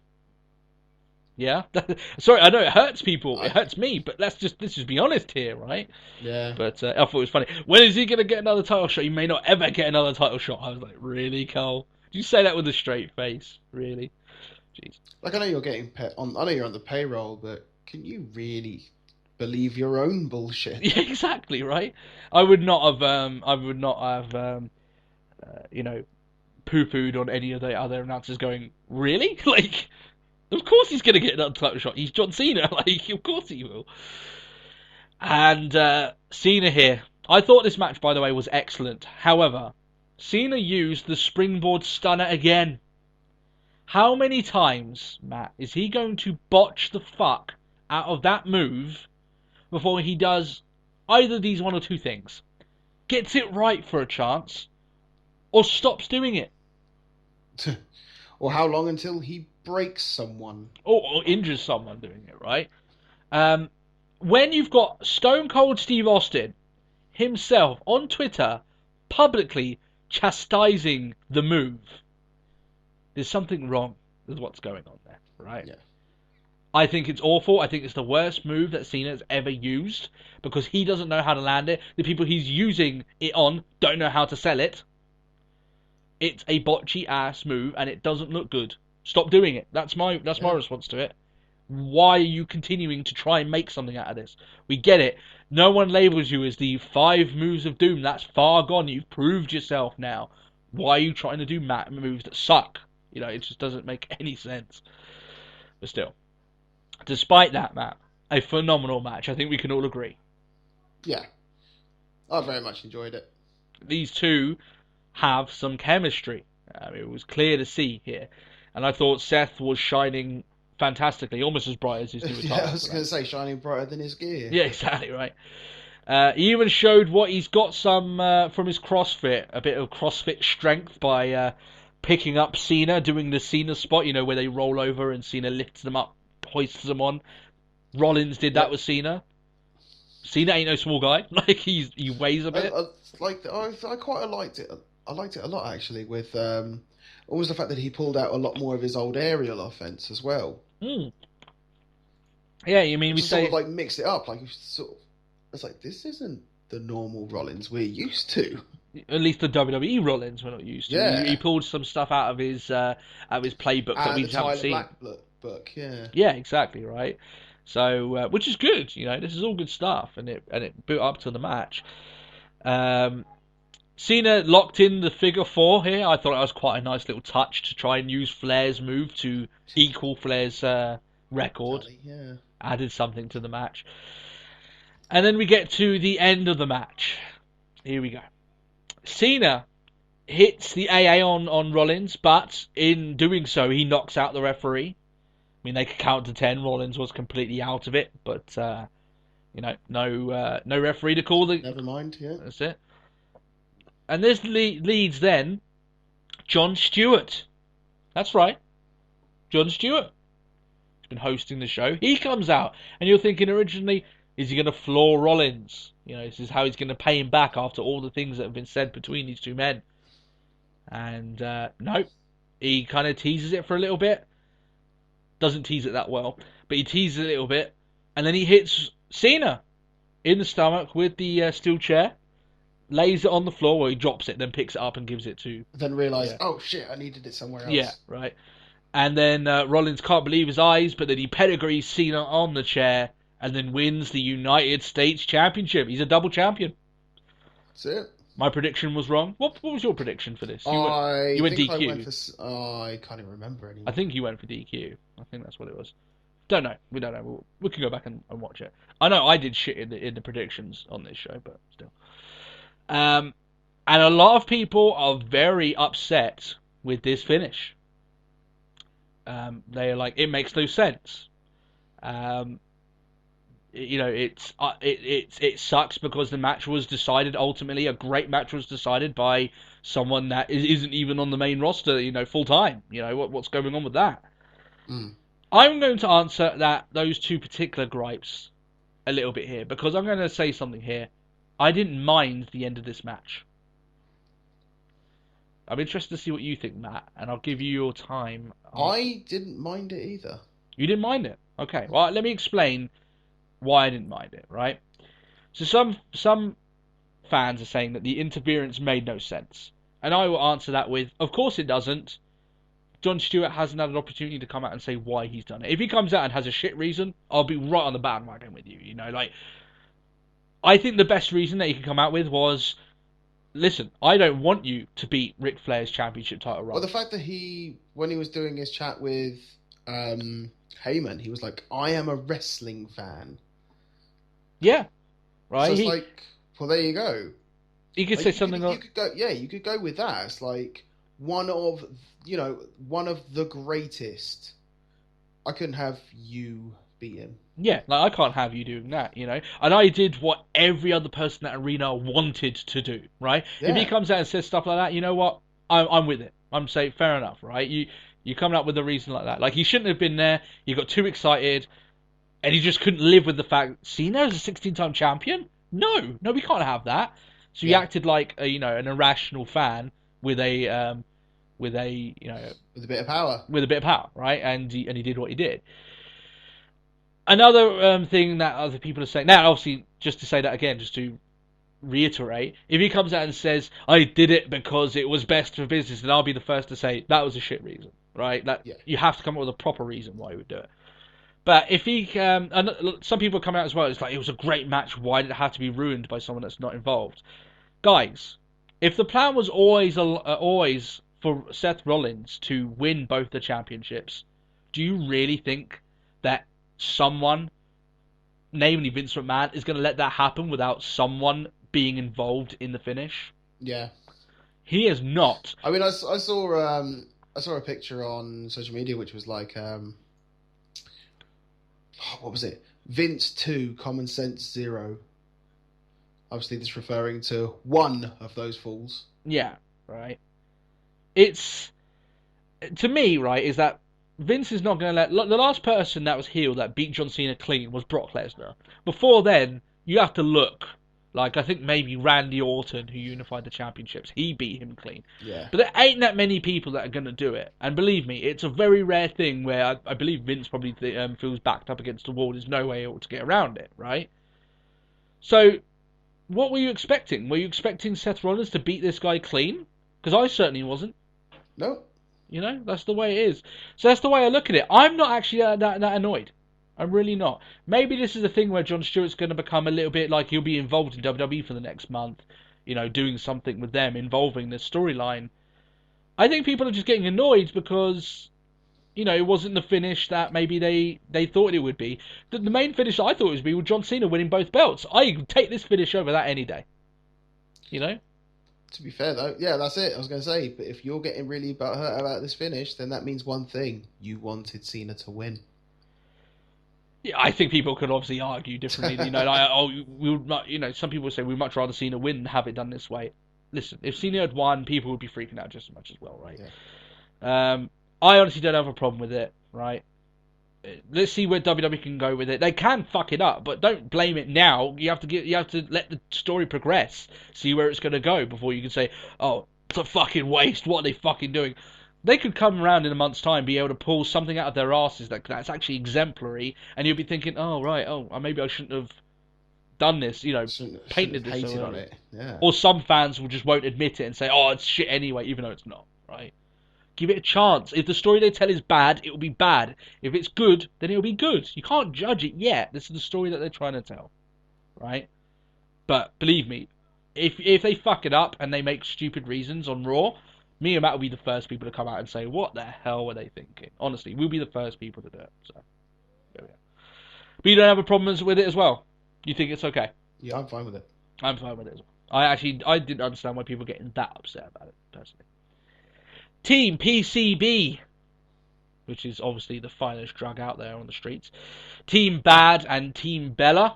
yeah. Sorry, I know it hurts people. It hurts me, but let's just be honest here, right? Yeah. But I thought it was funny. When is he going to get another title shot? He may not ever get another title shot. I was like, really, Cole? Did you say that with a straight face? Really? Jeez. Like, I know you're I know you're on the payroll, but can you really believe your own bullshit? Yeah, exactly, right? I would not have poo-pooed on any of the other announcers going, really? Like, of course he's going to get another title shot. He's John Cena. Like, of course he will. And Cena here. I thought this match, by the way, was excellent. However, Cena used the springboard stunner again. How many times, Matt, is he going to botch the fuck out of that move before he does either these one or two things? Gets it right for a chance, or stops doing it. Or how long until he breaks someone. Or injures someone doing it, right? When you've got Stone Cold Steve Austin himself on Twitter publicly chastising the move, there's something wrong with what's going on there, right? Yeah. I think it's awful. I think it's the worst move that Cena's ever used because he doesn't know how to land it. The people he's using it on don't know how to sell it. it's a botchy ass move and it doesn't look good. Stop doing it. That's my response to it. Why are you continuing to try and make something out of this? We get it. No one labels you as the 5 moves of doom. That's far gone. You've proved yourself now. Why are you trying to do moves that suck? You know, it just doesn't make any sense. But still, despite that, Matt, a phenomenal match. I think we can all agree. Yeah. I very much enjoyed it. These two have some chemistry. It was clear to see here. And I thought Seth was shining fantastically, almost as bright as his new attire. Yeah, I was going to say, shining brighter than his gear. Yeah, exactly, right. He even showed what he's got some from his CrossFit, a bit of CrossFit strength by picking up Cena, doing the Cena spot, you know, where they roll over and Cena lifts them up, hoists them on. Rollins did that with Cena. Cena ain't no small guy. Like, he weighs a bit. I quite liked it. I liked it a lot, actually, with almost the fact that he pulled out a lot more of his old aerial offense as well. Mm. Yeah, you mean we say... sort of, like, mixed it up. Like, it's like, this isn't the normal Rollins we're used to. At least the WWE Rollins we're not used to. Yeah. He pulled some stuff out of his playbook that we haven't seen. Black book, yeah. Yeah, exactly, right. So, which is good, you know. This is all good stuff, and it built up to the match. Cena locked in the figure 4 here. I thought it was quite a nice little touch to try and use Flair's move to equal Flair's record. Yeah. Added something to the match. And then we get to the end of the match. Here we go. Cena hits the AA on Rollins, but in doing so, he knocks out the referee. I mean, they could count to 10. Rollins was completely out of it, but you know, no referee to call the. Never mind. Yeah, that's it. And this leads then Jon Stewart. That's right, Jon Stewart. He's been hosting the show. He comes out, and you're thinking originally, is he going to floor Rollins? You know, this is how he's going to pay him back after all the things that have been said between these two men. And no, he kind of teases it for a little bit. Doesn't tease it that well, but he teases it a little bit, and then he hits Cena in the stomach with the steel chair, lays it on the floor, where he drops it, then picks it up and gives it to... Then realise, oh shit, I needed it somewhere else. Yeah, right. And then Rollins can't believe his eyes, but then he pedigrees Cena on the chair, and then wins the United States Championship. He's a double champion. That's it. My prediction was wrong. What was your prediction for this? You went DQ. I can't even remember anymore. I think you went for DQ. I think that's what it was. Don't know. We don't know. We can go back and watch it. I know I did shit in the predictions on this show, but still. And a lot of people are very upset with this finish. They are like, it makes no sense. You know, it sucks because the match was decided ultimately. A great match was decided by someone that isn't even on the main roster, you know, full time. You know, what's going on with that? Mm. I'm going to answer those two particular gripes a little bit here, because I'm going to say something here. I didn't mind the end of this match. I'm interested to see what you think, Matt, and I'll give you your time. I didn't mind it either. You didn't mind it? Okay, well, let me explain why I didn't mind it, right? So some fans are saying that the interference made no sense. And I will answer that with, of course it doesn't. Jon Stewart hasn't had an opportunity to come out and say why he's done it. If he comes out and has a shit reason, I'll be right on the bandwagon with you, you know, like... I think the best reason that he could come out with was, listen, I don't want you to beat Ric Flair's championship title run. Well, the fact that when he was doing his chat with Heyman, he was like, I am a wrestling fan. Yeah, right. So it's like, well, there you go. You could say something like, you could go with that. It's like one of the greatest. I couldn't have you beat him. Yeah, like I can't have you doing that, you know. And I did what every other person at Arena wanted to do, right? Yeah. If he comes out and says stuff like that, you know what? I'm with it. I'm saying fair enough, right? You coming up with a reason like that. Like, he shouldn't have been there. You got too excited, and he just couldn't live with the fact Cena is a 16-time champion. No, we can't have that. So he acted like an irrational fan with a bit of power. With a bit of power, right? And he did what he did. Another thing that other people are saying now, obviously, just to say that again, just to reiterate, if he comes out and says, I did it because it was best for business, then I'll be the first to say that was a shit reason, right? That Yeah. you have to come up with a proper reason why he would do it. But if he, and some people come out as well, it's like, it was a great match, why did it have to be ruined by someone that's not involved? Guys, if the plan was always for Seth Rollins to win both the championships, do you really think that someone, namely Vince McMahon, is going to let that happen without someone being involved in the finish? Yeah. He is not. I mean, I saw a picture on social media which was like, what was it? Vince 2, Common Sense 0. Obviously, this referring to one of those fools. Yeah, right. It's, to me, right, is that Vince is not going to let... The last person that was heel that beat John Cena clean was Brock Lesnar. Before then, you have to look. Like, I think maybe Randy Orton, who unified the championships, he beat him clean. Yeah. But there ain't that many people that are going to do it. And believe me, it's a very rare thing where I believe Vince probably feels backed up against the wall. There's no way to get around it, right? So, what were you expecting? Were you expecting Seth Rollins to beat this guy clean? Because I certainly wasn't. No. You know, that's the way it is. So that's the way I look at it. I'm not actually that annoyed. I'm really not. Maybe this is a thing where Jon Stewart's going to become a little bit like he'll be involved in WWE for the next month, you know, doing something with them, involving the storyline. I think people are just getting annoyed because, you know, it wasn't the finish that maybe they thought it would be. The main finish I thought it would be with John Cena winning both belts. I take this finish over that any day. You know? To be fair, though, yeah, that's it. I was going to say, but if you're getting really butthurt about this finish, then that means one thing. You wanted Cena to win. Yeah, I think people could obviously argue differently. You know, like, we would not, you know, some people say we'd much rather Cena win than have it done this way. Listen, if Cena had won, people would be freaking out just as much as well, right? Yeah. I honestly don't have a problem with it, right? Let's see where WWE can go with it. They can fuck it up, but don't blame it now. You have to let the story progress, see where it's going to go before you can say, "Oh, it's a fucking waste. What are they fucking doing?" They could come around in a month's time, be able to pull something out of their asses that's actually exemplary, and you'll be thinking, "Oh right, maybe I shouldn't have done this." You know, painted this hated so on it. Yeah. Or some fans will just won't admit it and say, "Oh, it's shit anyway," even though it's not. Right? Give it a chance. If the story they tell is bad, it will be bad. If it's good, then it'll be good. You can't judge it yet. This is the story that they're trying to tell, right? But believe me, if they fuck it up and they make stupid reasons on Raw, me and Matt will be the first people to come out and say, "What the hell were they thinking?" Honestly, we'll be the first people to do it. So there we go. But you don't have a problem with it as well. You think it's okay? Yeah, I'm fine with it. I'm fine with it as well. I didn't understand why people were getting that upset about it personally. Team PCB, which is obviously the finest drug out there on the streets. Team Bad and Team Bella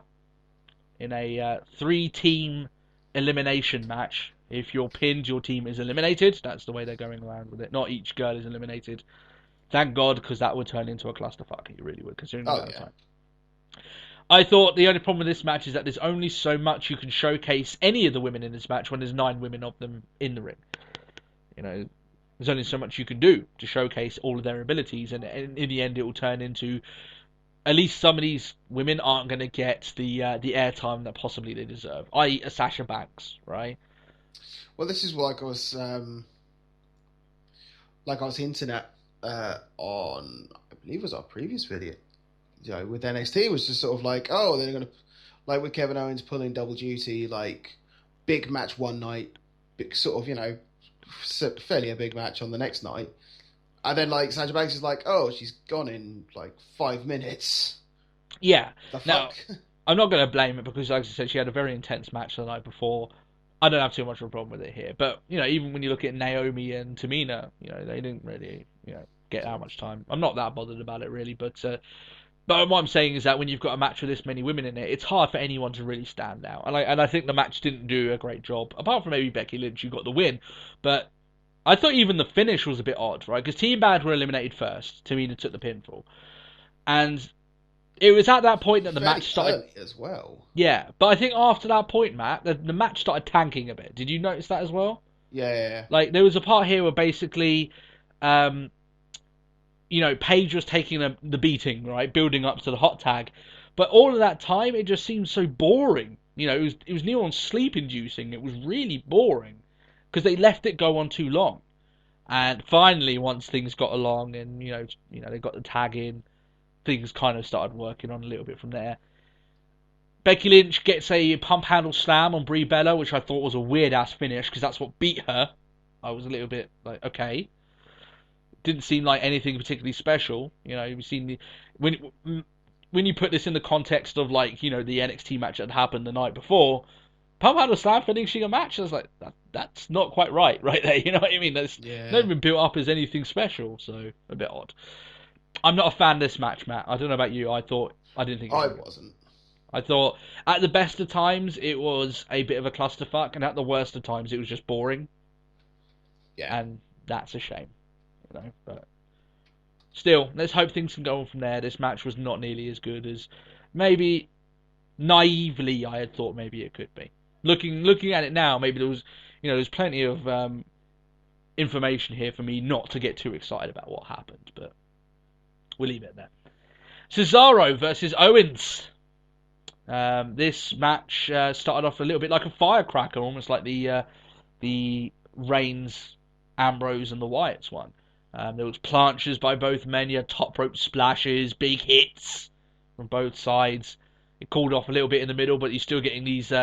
in a 3-team elimination match. If you're pinned, your team is eliminated. That's the way they're going around with it. Not each girl is eliminated. Thank God, because that would turn into a clusterfuck. It really would, considering the amount of time. I thought the only problem with this match is that there's only so much you can showcase any of the women in this match when there's 9 women of them in the ring. You know, there's only so much you can do to showcase all of their abilities, and in the end it will turn into, at least some of these women aren't going to get the airtime that possibly they deserve, i.e. a Sasha Banks, right? Well, this is like I was hinting at on, I believe it was our previous video, you know, with NXT. It was just sort of like, oh, they're going to, like with Kevin Owens pulling double duty, like big match one night, big sort of, you know, fairly a big match on the next night, and then like Sasha Banks is like, oh, she's gone in like 5 minutes. Yeah. The fuck? Now, I'm not going to blame it because, like I said, she had a very intense match the night before. I don't have too much of a problem with it here, but you know, even when you look at Naomi and Tamina, you know, they didn't really, you know, get that much time. I'm not that bothered about it really, but what I'm saying is that when you've got a match with this many women in it, it's hard for anyone to really stand out. And I think the match didn't do a great job, apart from maybe Becky Lynch, who got the win. But I thought even the finish was a bit odd, right? Because Team Bad were eliminated first. Tamina took the pinfall. And it was at that point that the match started early as well. Yeah, but I think after that point, Matt, the match started tanking a bit. Did you notice that as well? Yeah. Like, there was a part here where basically, you know, Paige was taking the beating, right? Building up to the hot tag. But all of that time, it just seemed so boring. You know, it was near on sleep inducing. It was really boring because they left it go on too long. And finally, once things got along and they got the tag in, things kind of started working on a little bit from there. Becky Lynch gets a pump handle slam on Brie Bella, which I thought was a weird ass finish because that's what beat her. I was a little bit like, okay, didn't seem like anything particularly special. You know, you've seen when you put this in the context of like the NXT match that happened the night before, pump handle slam finishing a match. I was like, that's not quite right there. You know what I mean? That's never been built up as anything special, so a bit odd. I'm not a fan of this match, Matt. I don't know about you. I didn't think I wasn't. I thought at the best of times it was a bit of a clusterfuck, and at the worst of times it was just boring. Yeah. And that's a shame, But still, let's hope things can go on from there. This match was not nearly as good as maybe naively I had thought maybe it could be. Looking at it now, maybe there's plenty of information here for me not to get too excited about what happened, but we'll leave it there. Cesaro versus Owens. This match started off a little bit like a firecracker, almost like the Reigns, Ambrose, and the Wyatts one. There was planches by both men. You had top rope splashes, big hits from both sides. It cooled off a little bit in the middle, but you're still getting these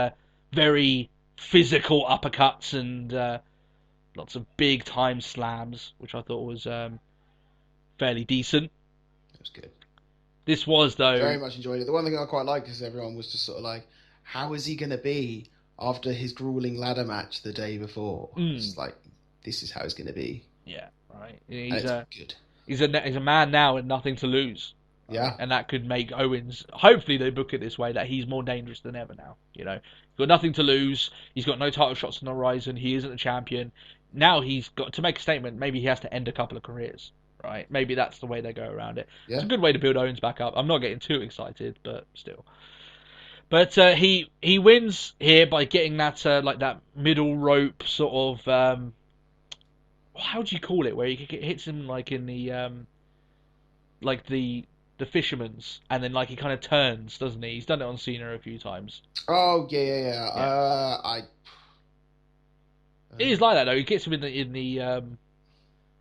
very physical uppercuts and lots of big time slams, which I thought was fairly decent. It was good. This was, though... Very much enjoyed it. The one thing I quite liked is everyone was just sort of like, how is he going to be after his grueling ladder match the day before? It's like, this is how it's going to be. Yeah, right. Good. He's a man now with nothing to lose. Yeah. And that could make Owens... Hopefully they book it this way, that he's more dangerous than ever now. He's got nothing to lose. He's got no title shots on the horizon. He isn't a champion. Now he's got to make a statement. Maybe he has to end a couple of careers. Right, maybe that's the way they go around it. Yeah. It's a good way to build Owens back up. I'm not getting too excited, but still. But he wins here by getting that that middle rope sort of how do you call it? Where he hits him like in the like the fisherman's, and then like he kind of turns, doesn't he? He's done it on Cena a few times. Oh yeah. It is like that though. He gets him in the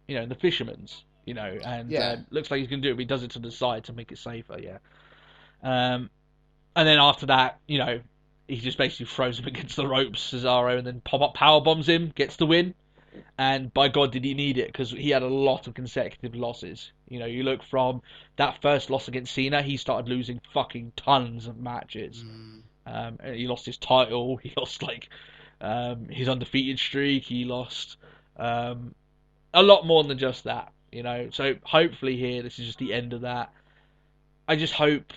in the fisherman's. And looks like he's going to do it, but he does it to the side to make it safer, And then after that, he just basically throws him against the ropes, Cesaro, and then power bombs him, gets the win. And by God, did he need it, because he had a lot of consecutive losses. You look from that first loss against Cena, he started losing fucking tons of matches. He lost his title, he lost his undefeated streak, he lost a lot more than just that. So hopefully here, this is just the end of that. I just hope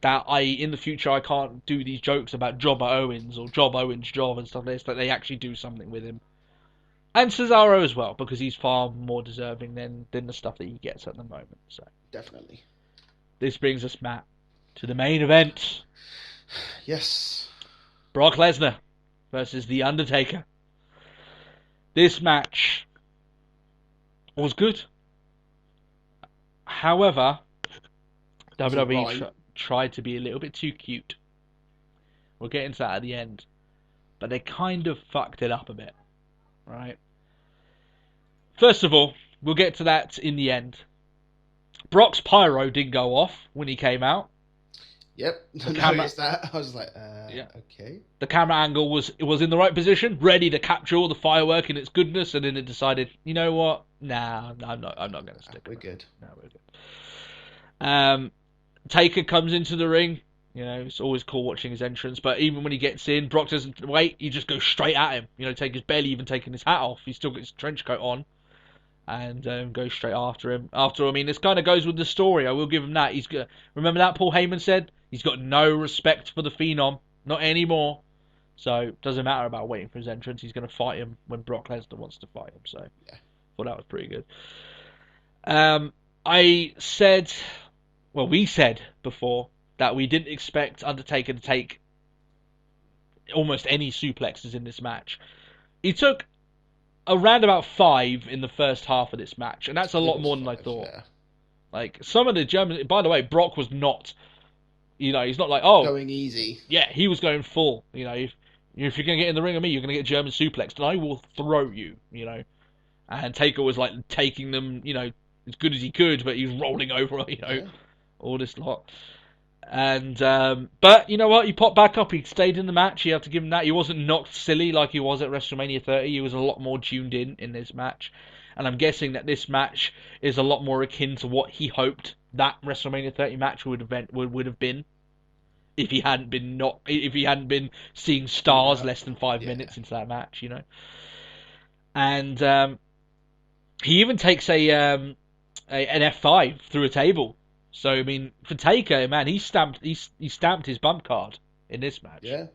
that in the future, I can't do these jokes about Jobber Owens or Job Owens job and stuff like this, that they actually do something with him. And Cesaro as well, because he's far more deserving than the stuff that he gets at the moment. So definitely. This brings us, Matt, to the main event. Yes. Brock Lesnar versus The Undertaker. This match was good. However, WWE tried to be a little bit too cute. We'll get into that at the end. But they kind of fucked it up a bit. Right? First of all, we'll get to that in the end. Brock's pyro didn't go off when he came out. Yep, I noticed that. I was like, okay. The camera angle was in the right position, ready to capture all the firework and its goodness, and then it decided, you know what? Nah, I'm not going to stick. We're good. No, we're good. Taker comes into the ring. It's always cool watching his entrance, but even when he gets in, Brock doesn't wait. He just goes straight at him. Taker's barely even taking his hat off. He's still got his trench coat on, and goes straight after him. I mean, this kind of goes with the story. I will give him that. Remember that Paul Heyman said? He's got no respect for the Phenom. Not anymore. So, it doesn't matter about waiting for his entrance. He's going to fight him when Brock Lesnar wants to fight him. So, yeah. Thought that was pretty good. We said before that we didn't expect Undertaker to take almost any suplexes in this match. He took around about 5 in the first half of this match, and that's a lot more than I thought. Yeah. Some of the German... By the way, Brock was not You know, he's not like, oh, Going easy. yeah, he was going full. You know, if you're going to get in the ring with me, you're going to get German suplexed, and I will throw you. You know, and Taker was like taking them, you know, as good as he could, but he was rolling over, you know, all this lot. And but you know what? He popped back up. He stayed in the match. You have to give him that. He wasn't knocked silly like he was at WrestleMania 30. He was a lot more tuned in this match. And I'm guessing that this match is a lot more akin to what he hoped that WrestleMania 30 match would have been if he hadn't been seeing stars less than 5 minutes into that match, you know. And he even takes an F5 through a table. So I mean, for Taker, man, he stamped his bump card in this match. Yeah.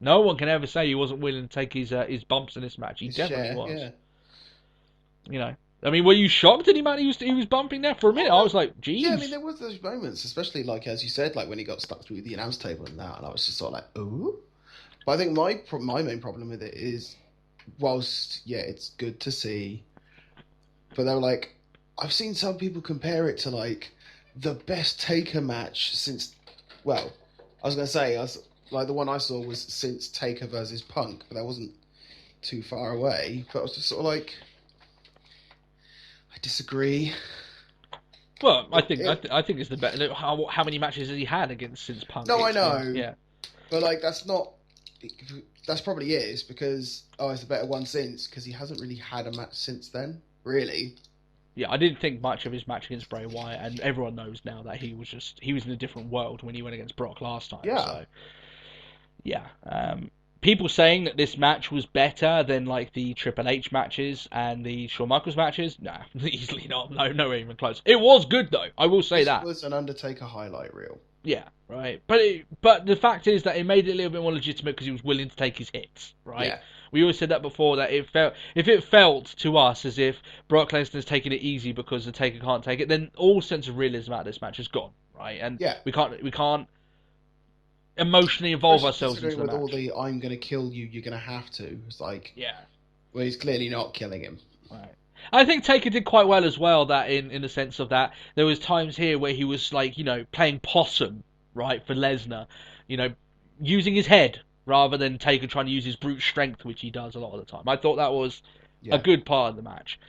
No one can ever say he wasn't willing to take his bumps in this match. He definitely was. Yeah. You know, I mean, were you shocked that he was bumping there for a minute? I was like, geez. Yeah, I mean, there was those moments, especially like as you said, like when he got stuck through the announce table and that, and I was just sort of like, ooh. But I think my main problem with it is, whilst it's good to see, but they were like, I've seen some people compare it to like the best Taker match since. Well, I was gonna say, like the one I saw was since Taker versus Punk, but that wasn't too far away. But I was just sort of like, I disagree. Well, I think it's the best. How many matches has he had against since Punk? No, I know. Yeah, but like that's probably is because it's the better one since because he hasn't really had a match since then, really. Yeah, I didn't think much of his match against Bray Wyatt, and everyone knows now that he was in a different world when he went against Brock last time. Yeah. So, yeah. People saying that this match was better than like the Triple H matches and the Shawn Michaels matches, nah, easily not. No, nowhere even close. It was good though. I will say that. It was an Undertaker highlight reel. Yeah, right. But the fact is that it made it a little bit more legitimate because he was willing to take his hits, right? Yeah. We always said that before, that if it felt to us as if Brock Lesnar's taking it easy because the Taker can't take it, then all sense of realism out of this match is gone, right? And we can't emotionally involve ourselves into the with match. all the "I'm going to kill you, you're going to have to." It's like, well, he's clearly not killing him. Right. I think Taker did quite well as well. That in the sense of that there was times here where he was like, you know, playing possum, right, for Lesnar, you know, using his head rather than Taker trying to use his brute strength, which he does a lot of the time. I thought that was a good part of the match.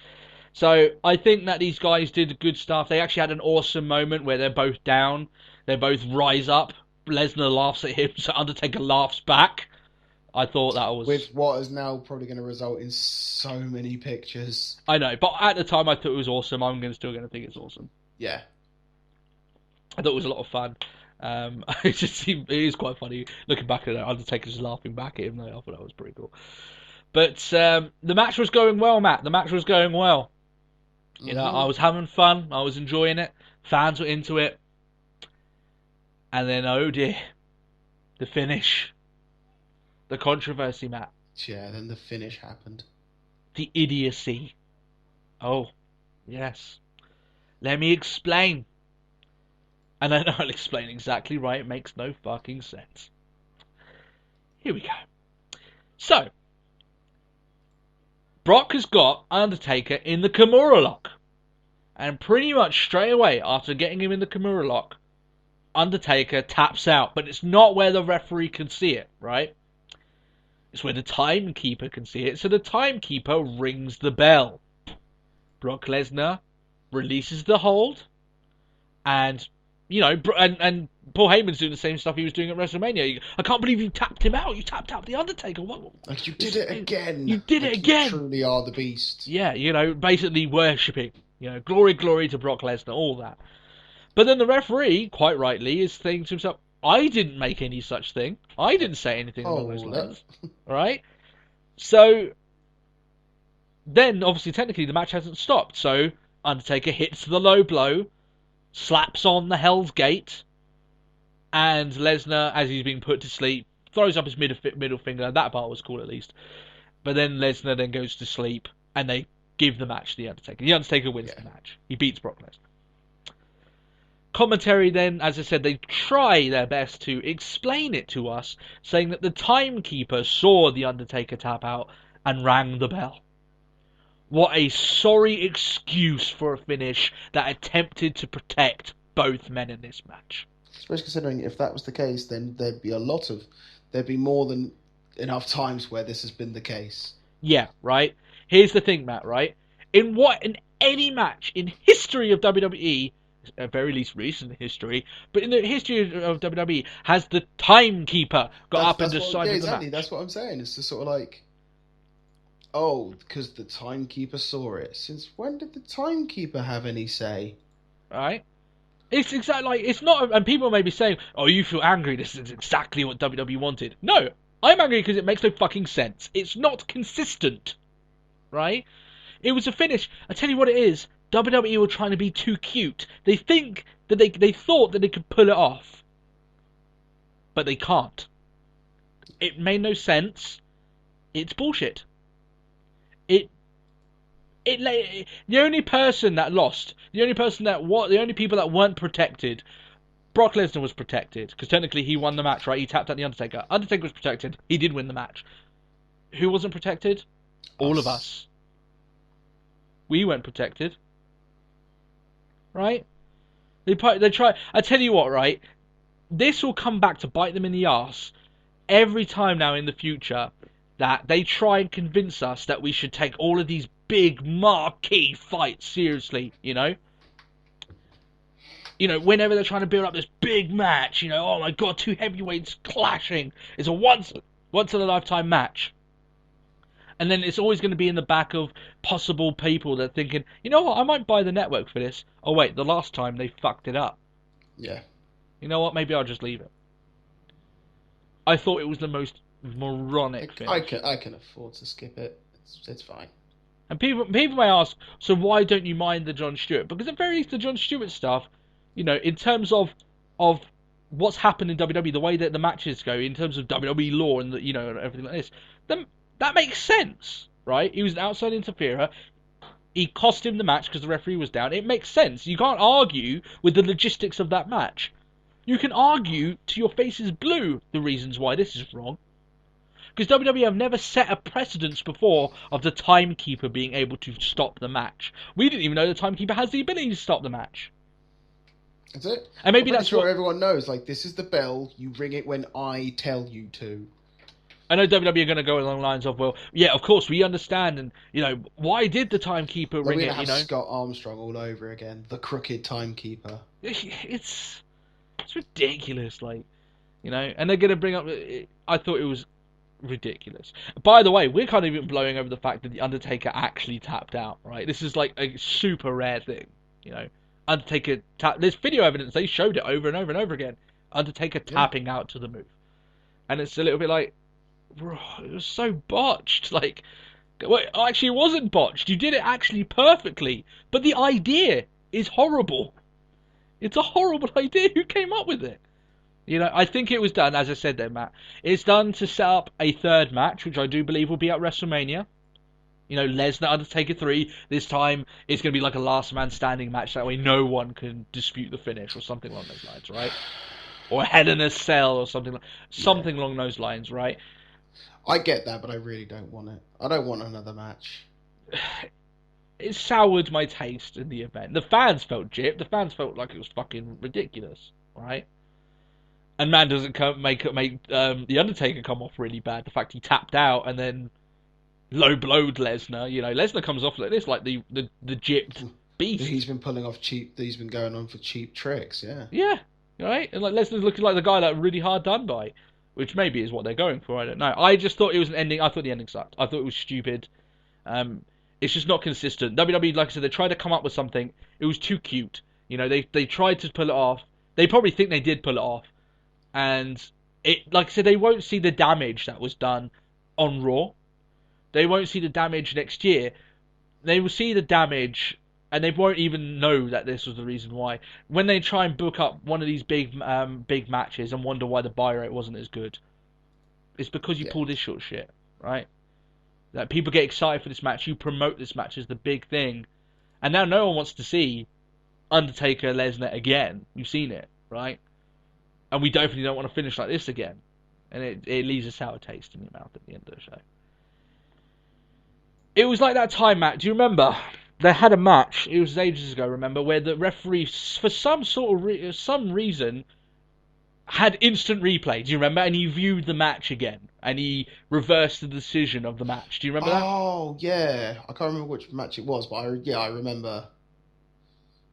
So I think that these guys did good stuff. They actually had an awesome moment where they're both down. They both rise up. Lesnar laughs at him, so Undertaker laughs back. I thought that was... With what is now probably going to result in so many pictures. I know, but at the time I thought it was awesome. I'm still going to think it's awesome. Yeah. I thought it was a lot of fun. It is quite funny looking back at it. Undertaker just laughing back at him. I thought that was pretty cool. But the match was going well, Matt. The match was going well. You know, I was having fun. I was enjoying it. Fans were into it. And then, oh dear, the finish. The controversy, Matt. Yeah, then the finish happened. The idiocy. Oh, yes. Let me explain. And I know I'll explain exactly right. It makes no fucking sense. Here we go. So, Brock has got Undertaker in the Kimura lock. And pretty much straight away, after getting him in the Kimura lock, Undertaker taps out. But it's not where the referee can see it, right? It's where the timekeeper can see it. So the timekeeper rings the bell. Brock Lesnar releases the hold. And, you know, and Paul Heyman's doing the same stuff he was doing at WrestleMania. I can't believe you tapped him out. You tapped out the Undertaker. What? Like, you did it again. You did it again. You truly are the beast. Yeah, you know, basically worshipping. You know, glory, glory to Brock Lesnar, all that. But then the referee, quite rightly, is thinking to himself, I didn't make any such thing. I didn't say anything along those lines. Right? So, then, obviously, technically, the match hasn't stopped. So, Undertaker hits the low blow, slaps on the Hell's Gate, and Lesnar, as he's being put to sleep, throws up his middle finger. That part was cool, at least. But then Lesnar then goes to sleep, and they give the match to The Undertaker. The Undertaker wins the match. He beats Brock Lesnar. Commentary then, as I said, they try their best to explain it to us, saying that the timekeeper saw the Undertaker tap out and rang the bell. What a sorry excuse for a finish that attempted to protect both men in this match. Especially considering if that was the case, then there'd be more than enough times where this has been the case. Yeah, right? Here's the thing, Matt, right? In any match in history of WWE, at very least recent history, but in the history of WWE, has the timekeeper got up and decided the match? That's what I'm saying. It's just sort of like, oh, because the timekeeper saw it. Since when did the timekeeper have any say? Right? It's exactly like, it's not, and people may be saying, oh, you feel angry, this is exactly what WWE wanted. No, I'm angry because it makes no fucking sense. It's not consistent. Right? It was a finish. I tell you what it is. WWE were trying to be too cute. They think that they thought that they could pull it off, but they can't. It made no sense. It's bullshit. The only person that lost, the only people that weren't protected, Brock Lesnar was protected because technically he won the match, right? He tapped out the Undertaker. Undertaker was protected. He did win the match. Who wasn't protected? All of us. We weren't protected. Right? They try. I tell you what, right? This will come back to bite them in the arse every time now in the future that they try and convince us that we should take all of these big marquee fights seriously. You know, whenever they're trying to build up this big match, oh my god, two heavyweights clashing. It's a once in a lifetime match. And then it's always going to be in the back of possible people that are thinking, you know what, I might buy the network for this. Oh wait, the last time they fucked it up. Yeah. You know what, maybe I'll just leave it. I thought it was the most moronic thing. I can afford to skip it. It's fine. And people may ask, so why don't you mind the Jon Stewart? Because at very least the Jon Stewart stuff, in terms of what's happened in WWE, the way that the matches go, in terms of WWE law and everything like this, then that makes sense, right? He was an outside interferer. He cost him the match because the referee was down. It makes sense. You can't argue with the logistics of that match. You can argue to your face's blue the reasons why this is wrong. Because WWE have never set a precedence before of the timekeeper being able to stop the match. We didn't even know the timekeeper has the ability to stop the match. That's it. And maybe I'm that's sure what everyone knows. Like, this is the bell. You ring it when I tell you to. I know WWE are going to go along the lines of, well, yeah, of course we understand, and why did the timekeeper ring it? Have Scott Armstrong all over again, the crooked timekeeper. It's ridiculous, and they're going to bring up. I thought it was ridiculous. By the way, we're kind of even blowing over the fact that the Undertaker actually tapped out. Right, this is like a super rare thing. Undertaker there's video evidence. They showed it over and over and over again. Undertaker tapping out to the move, and it's a little bit like, bro, it was so botched. Well, actually, it wasn't botched. You did it actually perfectly, but the idea is horrible. It's a horrible idea. Who came up with it? I think it was done, as I said there, Matt. It's done to set up a third match, which I do believe will be at WrestleMania. Lesnar Undertaker 3. This time, it's going to be like a last man standing match. That way, no one can dispute the finish or something along those lines, right? Or Hell in a Cell or something along those lines, right? I get that, but I really don't want it. I don't want another match. It soured my taste in the event. The fans felt gypped. The fans felt like it was fucking ridiculous, right? And man doesn't make the Undertaker come off really bad. The fact he tapped out and then low blowed Lesnar. Lesnar comes off like this, like the gypped beast. He's been pulling off cheap. He's been going on for cheap tricks. Yeah. Yeah. Right. And like Lesnar's looking like the guy that really hard done by, which maybe is what they're going for. I don't know. I just thought it was an ending. I thought the ending sucked. I thought it was stupid. It's just not consistent. WWE, like I said, they tried to come up with something. It was too cute. They tried to pull it off. They probably think they did pull it off. And like I said, they won't see the damage that was done on Raw. They won't see the damage next year. They will see the damage, and they won't even know that this was the reason why. When they try and book up one of these big matches and wonder why the buy rate wasn't as good, it's because you pull this short shit, right? That people get excited for this match. You promote this match as the big thing, and now no one wants to see Undertaker Lesnar again. You've seen it, right? And we definitely don't want to finish like this again. And it leaves a sour taste in your mouth at the end of the show. It was like that time, Matt. Do you remember? They had a match. It was ages ago, remember, where the referee, for some reason, had instant replay. Do you remember? And he viewed the match again, and he reversed the decision of the match. Do you remember that? Oh, yeah. I can't remember which match it was, but I remember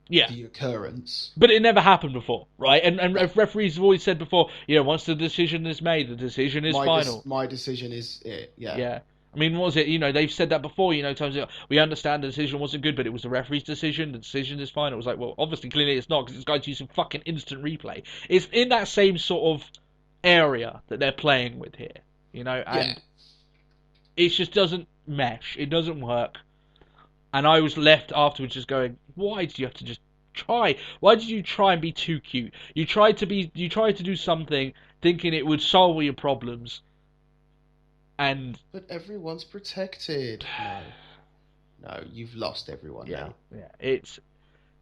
Yeah. the occurrence. But it never happened before, right? And referees have always said before, once the decision is made, the decision is final. My decision is it, yeah. Yeah. I mean, what was it? They've said that before, times we understand the decision wasn't good, but it was the referee's decision. The decision is final. It was like, well, obviously, clearly it's not, because this guy's using fucking instant replay. It's in that same sort of area that they're playing with here, and it just doesn't mesh. It doesn't work. And I was left afterwards just going, why did you have to just try? Why did you try and be too cute? You tried to do something thinking it would solve all your problems. But everyone's protected. No, you've lost everyone now. Yeah, it's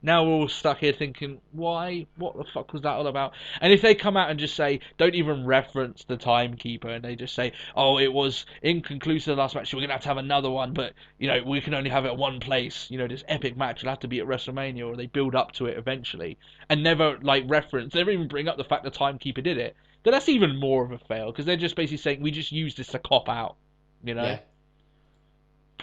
now we're all stuck here thinking, why? What the fuck was that all about? And if they come out and just say, don't even reference the timekeeper, and they just say, oh, it was inconclusive last match, so we're gonna have another one, but we can only have it at one place. This epic match will have to be at WrestleMania, or they build up to it eventually, and never never even bring up the fact the timekeeper did it. Then that's even more of a fail, because they're just basically saying we just used this to cop out. Yeah.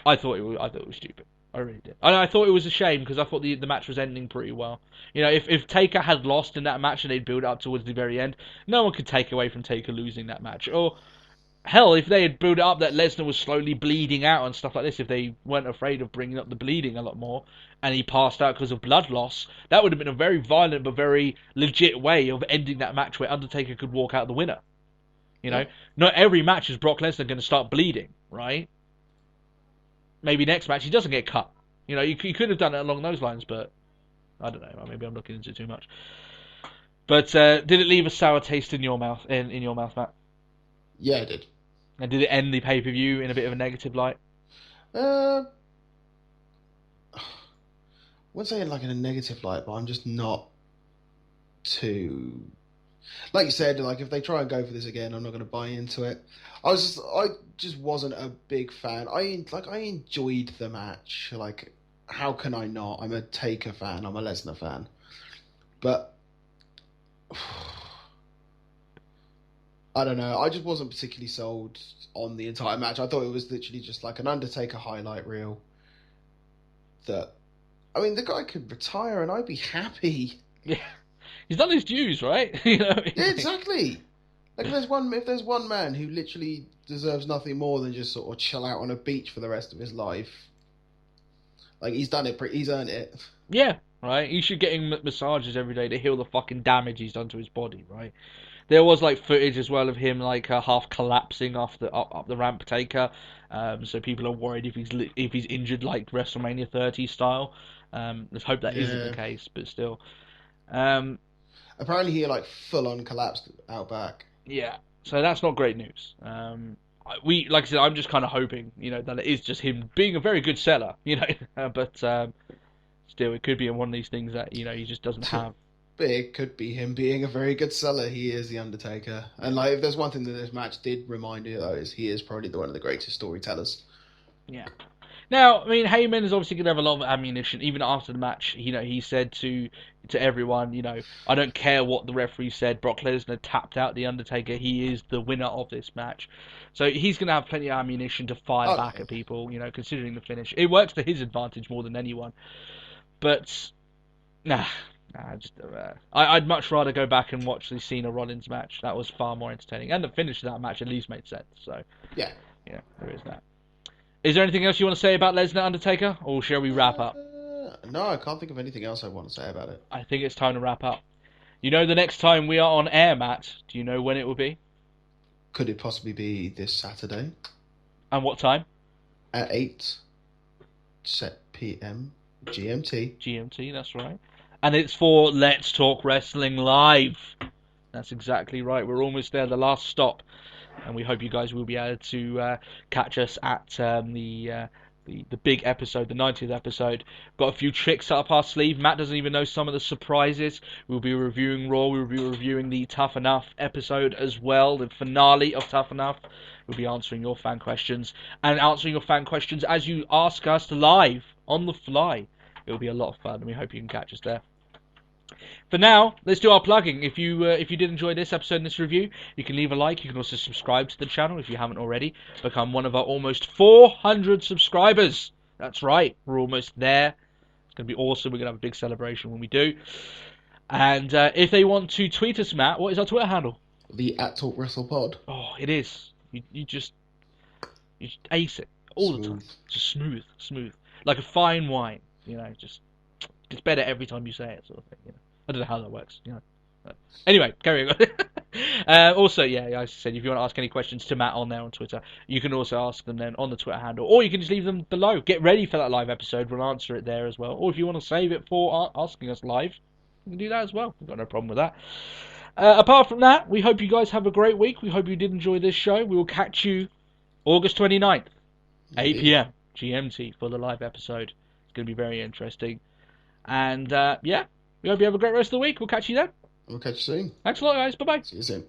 I thought it was stupid. I really did. And I thought it was a shame, because I thought the match was ending pretty well. If Taker had lost in that match and they'd build up towards the very end, no one could take away from Taker losing that match. Or hell, if they had built it up that Lesnar was slowly bleeding out and stuff like this, if they weren't afraid of bringing up the bleeding a lot more, and he passed out because of blood loss, that would have been a very violent but very legit way of ending that match where Undertaker could walk out the winner. Not every match is Brock Lesnar going to start bleeding, right? Maybe next match he doesn't get cut. You could have done it along those lines, but I don't know. Maybe I'm looking into it too much. But did it leave a sour taste in your mouth? In your mouth, Matt? Yeah, it did. And did it end the pay-per-view in a bit of a negative light? I wouldn't say in a negative light, but I'm just not too... Like you said, if they try and go for this again, I'm not going to buy into it. I just wasn't a big fan. I enjoyed the match. How can I not? I'm a Taker fan. I'm a Lesnar fan. But I don't know. I just wasn't particularly sold on the entire match. I thought it was literally just an Undertaker highlight reel. The guy could retire and I'd be happy. Yeah. He's done his dues, right? Yeah, exactly. If there's one man who literally deserves nothing more than just sort of chill out on a beach for the rest of his life, he's done it. He's earned it. Yeah, right. He should get massages every day to heal the fucking damage he's done to his body, right? There was footage as well of him half collapsing off up the ramp Taker. So people are worried if he's injured WrestleMania 30 style. Let's hope that isn't the case, but still. Apparently he full on collapsed out back. Yeah, so that's not great news. Like I said, I'm just kind of hoping, that it is just him being a very good seller, but still, it could be one of these things that he just doesn't have. But it could be him being a very good seller. He is the Undertaker, and if there's one thing that this match did remind you though, is he is probably one of the greatest storytellers. Yeah. Now, Heyman is obviously going to have a lot of ammunition. Even after the match, he said to everyone, I don't care what the referee said. Brock Lesnar tapped out The Undertaker. He is the winner of this match. So he's going to have plenty of ammunition to fire back at people, considering the finish. It works to his advantage more than anyone. But, I'd much rather go back and watch the Cena Rollins match. That was far more entertaining. And the finish of that match at least made sense. So, yeah, there is that. Is there anything else you want to say about Lesnar Undertaker, or shall we wrap up? No, I can't think of anything else I want to say about it. I think it's time to wrap up. The next time we are on air, Matt, do you know when it will be? Could it possibly be this Saturday? And what time? At 8 p.m. GMT. GMT, that's right. And it's for Let's Talk Wrestling Live. That's exactly right. We're almost there, the last stop. And we hope you guys will be able to catch us at the big episode, the 90th episode. Got a few tricks up our sleeve. Matt doesn't even know some of the surprises. We'll be reviewing Raw. We'll be reviewing the Tough Enough episode as well, the finale of Tough Enough. We'll be answering your fan questions and answering your fan questions as you ask us live on the fly. It'll be a lot of fun, and we hope you can catch us there. For now, let's do our plugging. If you did enjoy this episode and this review, you can leave a like. You can also subscribe to the channel if you haven't already. Become one of our almost 400 subscribers. That's right, we're almost there. It's going to be awesome. We're going to have a big celebration when we do. And if they want to tweet us, Matt, what is our Twitter handle? The @TalkWrestlePod. Oh, it is. You just ace it all the time. Just smooth, like a fine wine. You know, just gets better every time you say it, sort of thing. You know, I don't know how that works. You know. Anyway, carry on. Also, yeah, as I said, if you want to ask any questions to Matt on there on Twitter, you can also ask them then on the Twitter handle, or you can just leave them below. Get ready for that live episode. We'll answer it there as well. Or if you want to save it for asking us live, you can do that as well. We've got no problem with that. Apart from that, we hope you guys have a great week. We hope you did enjoy this show. We will catch you August 29th, 8 p.m. GMT for the live episode. It's going to be very interesting. And, yeah, we hope you have a great rest of the week. We'll catch you then. We'll catch you soon. Thanks a lot, guys. Bye-bye. See you soon.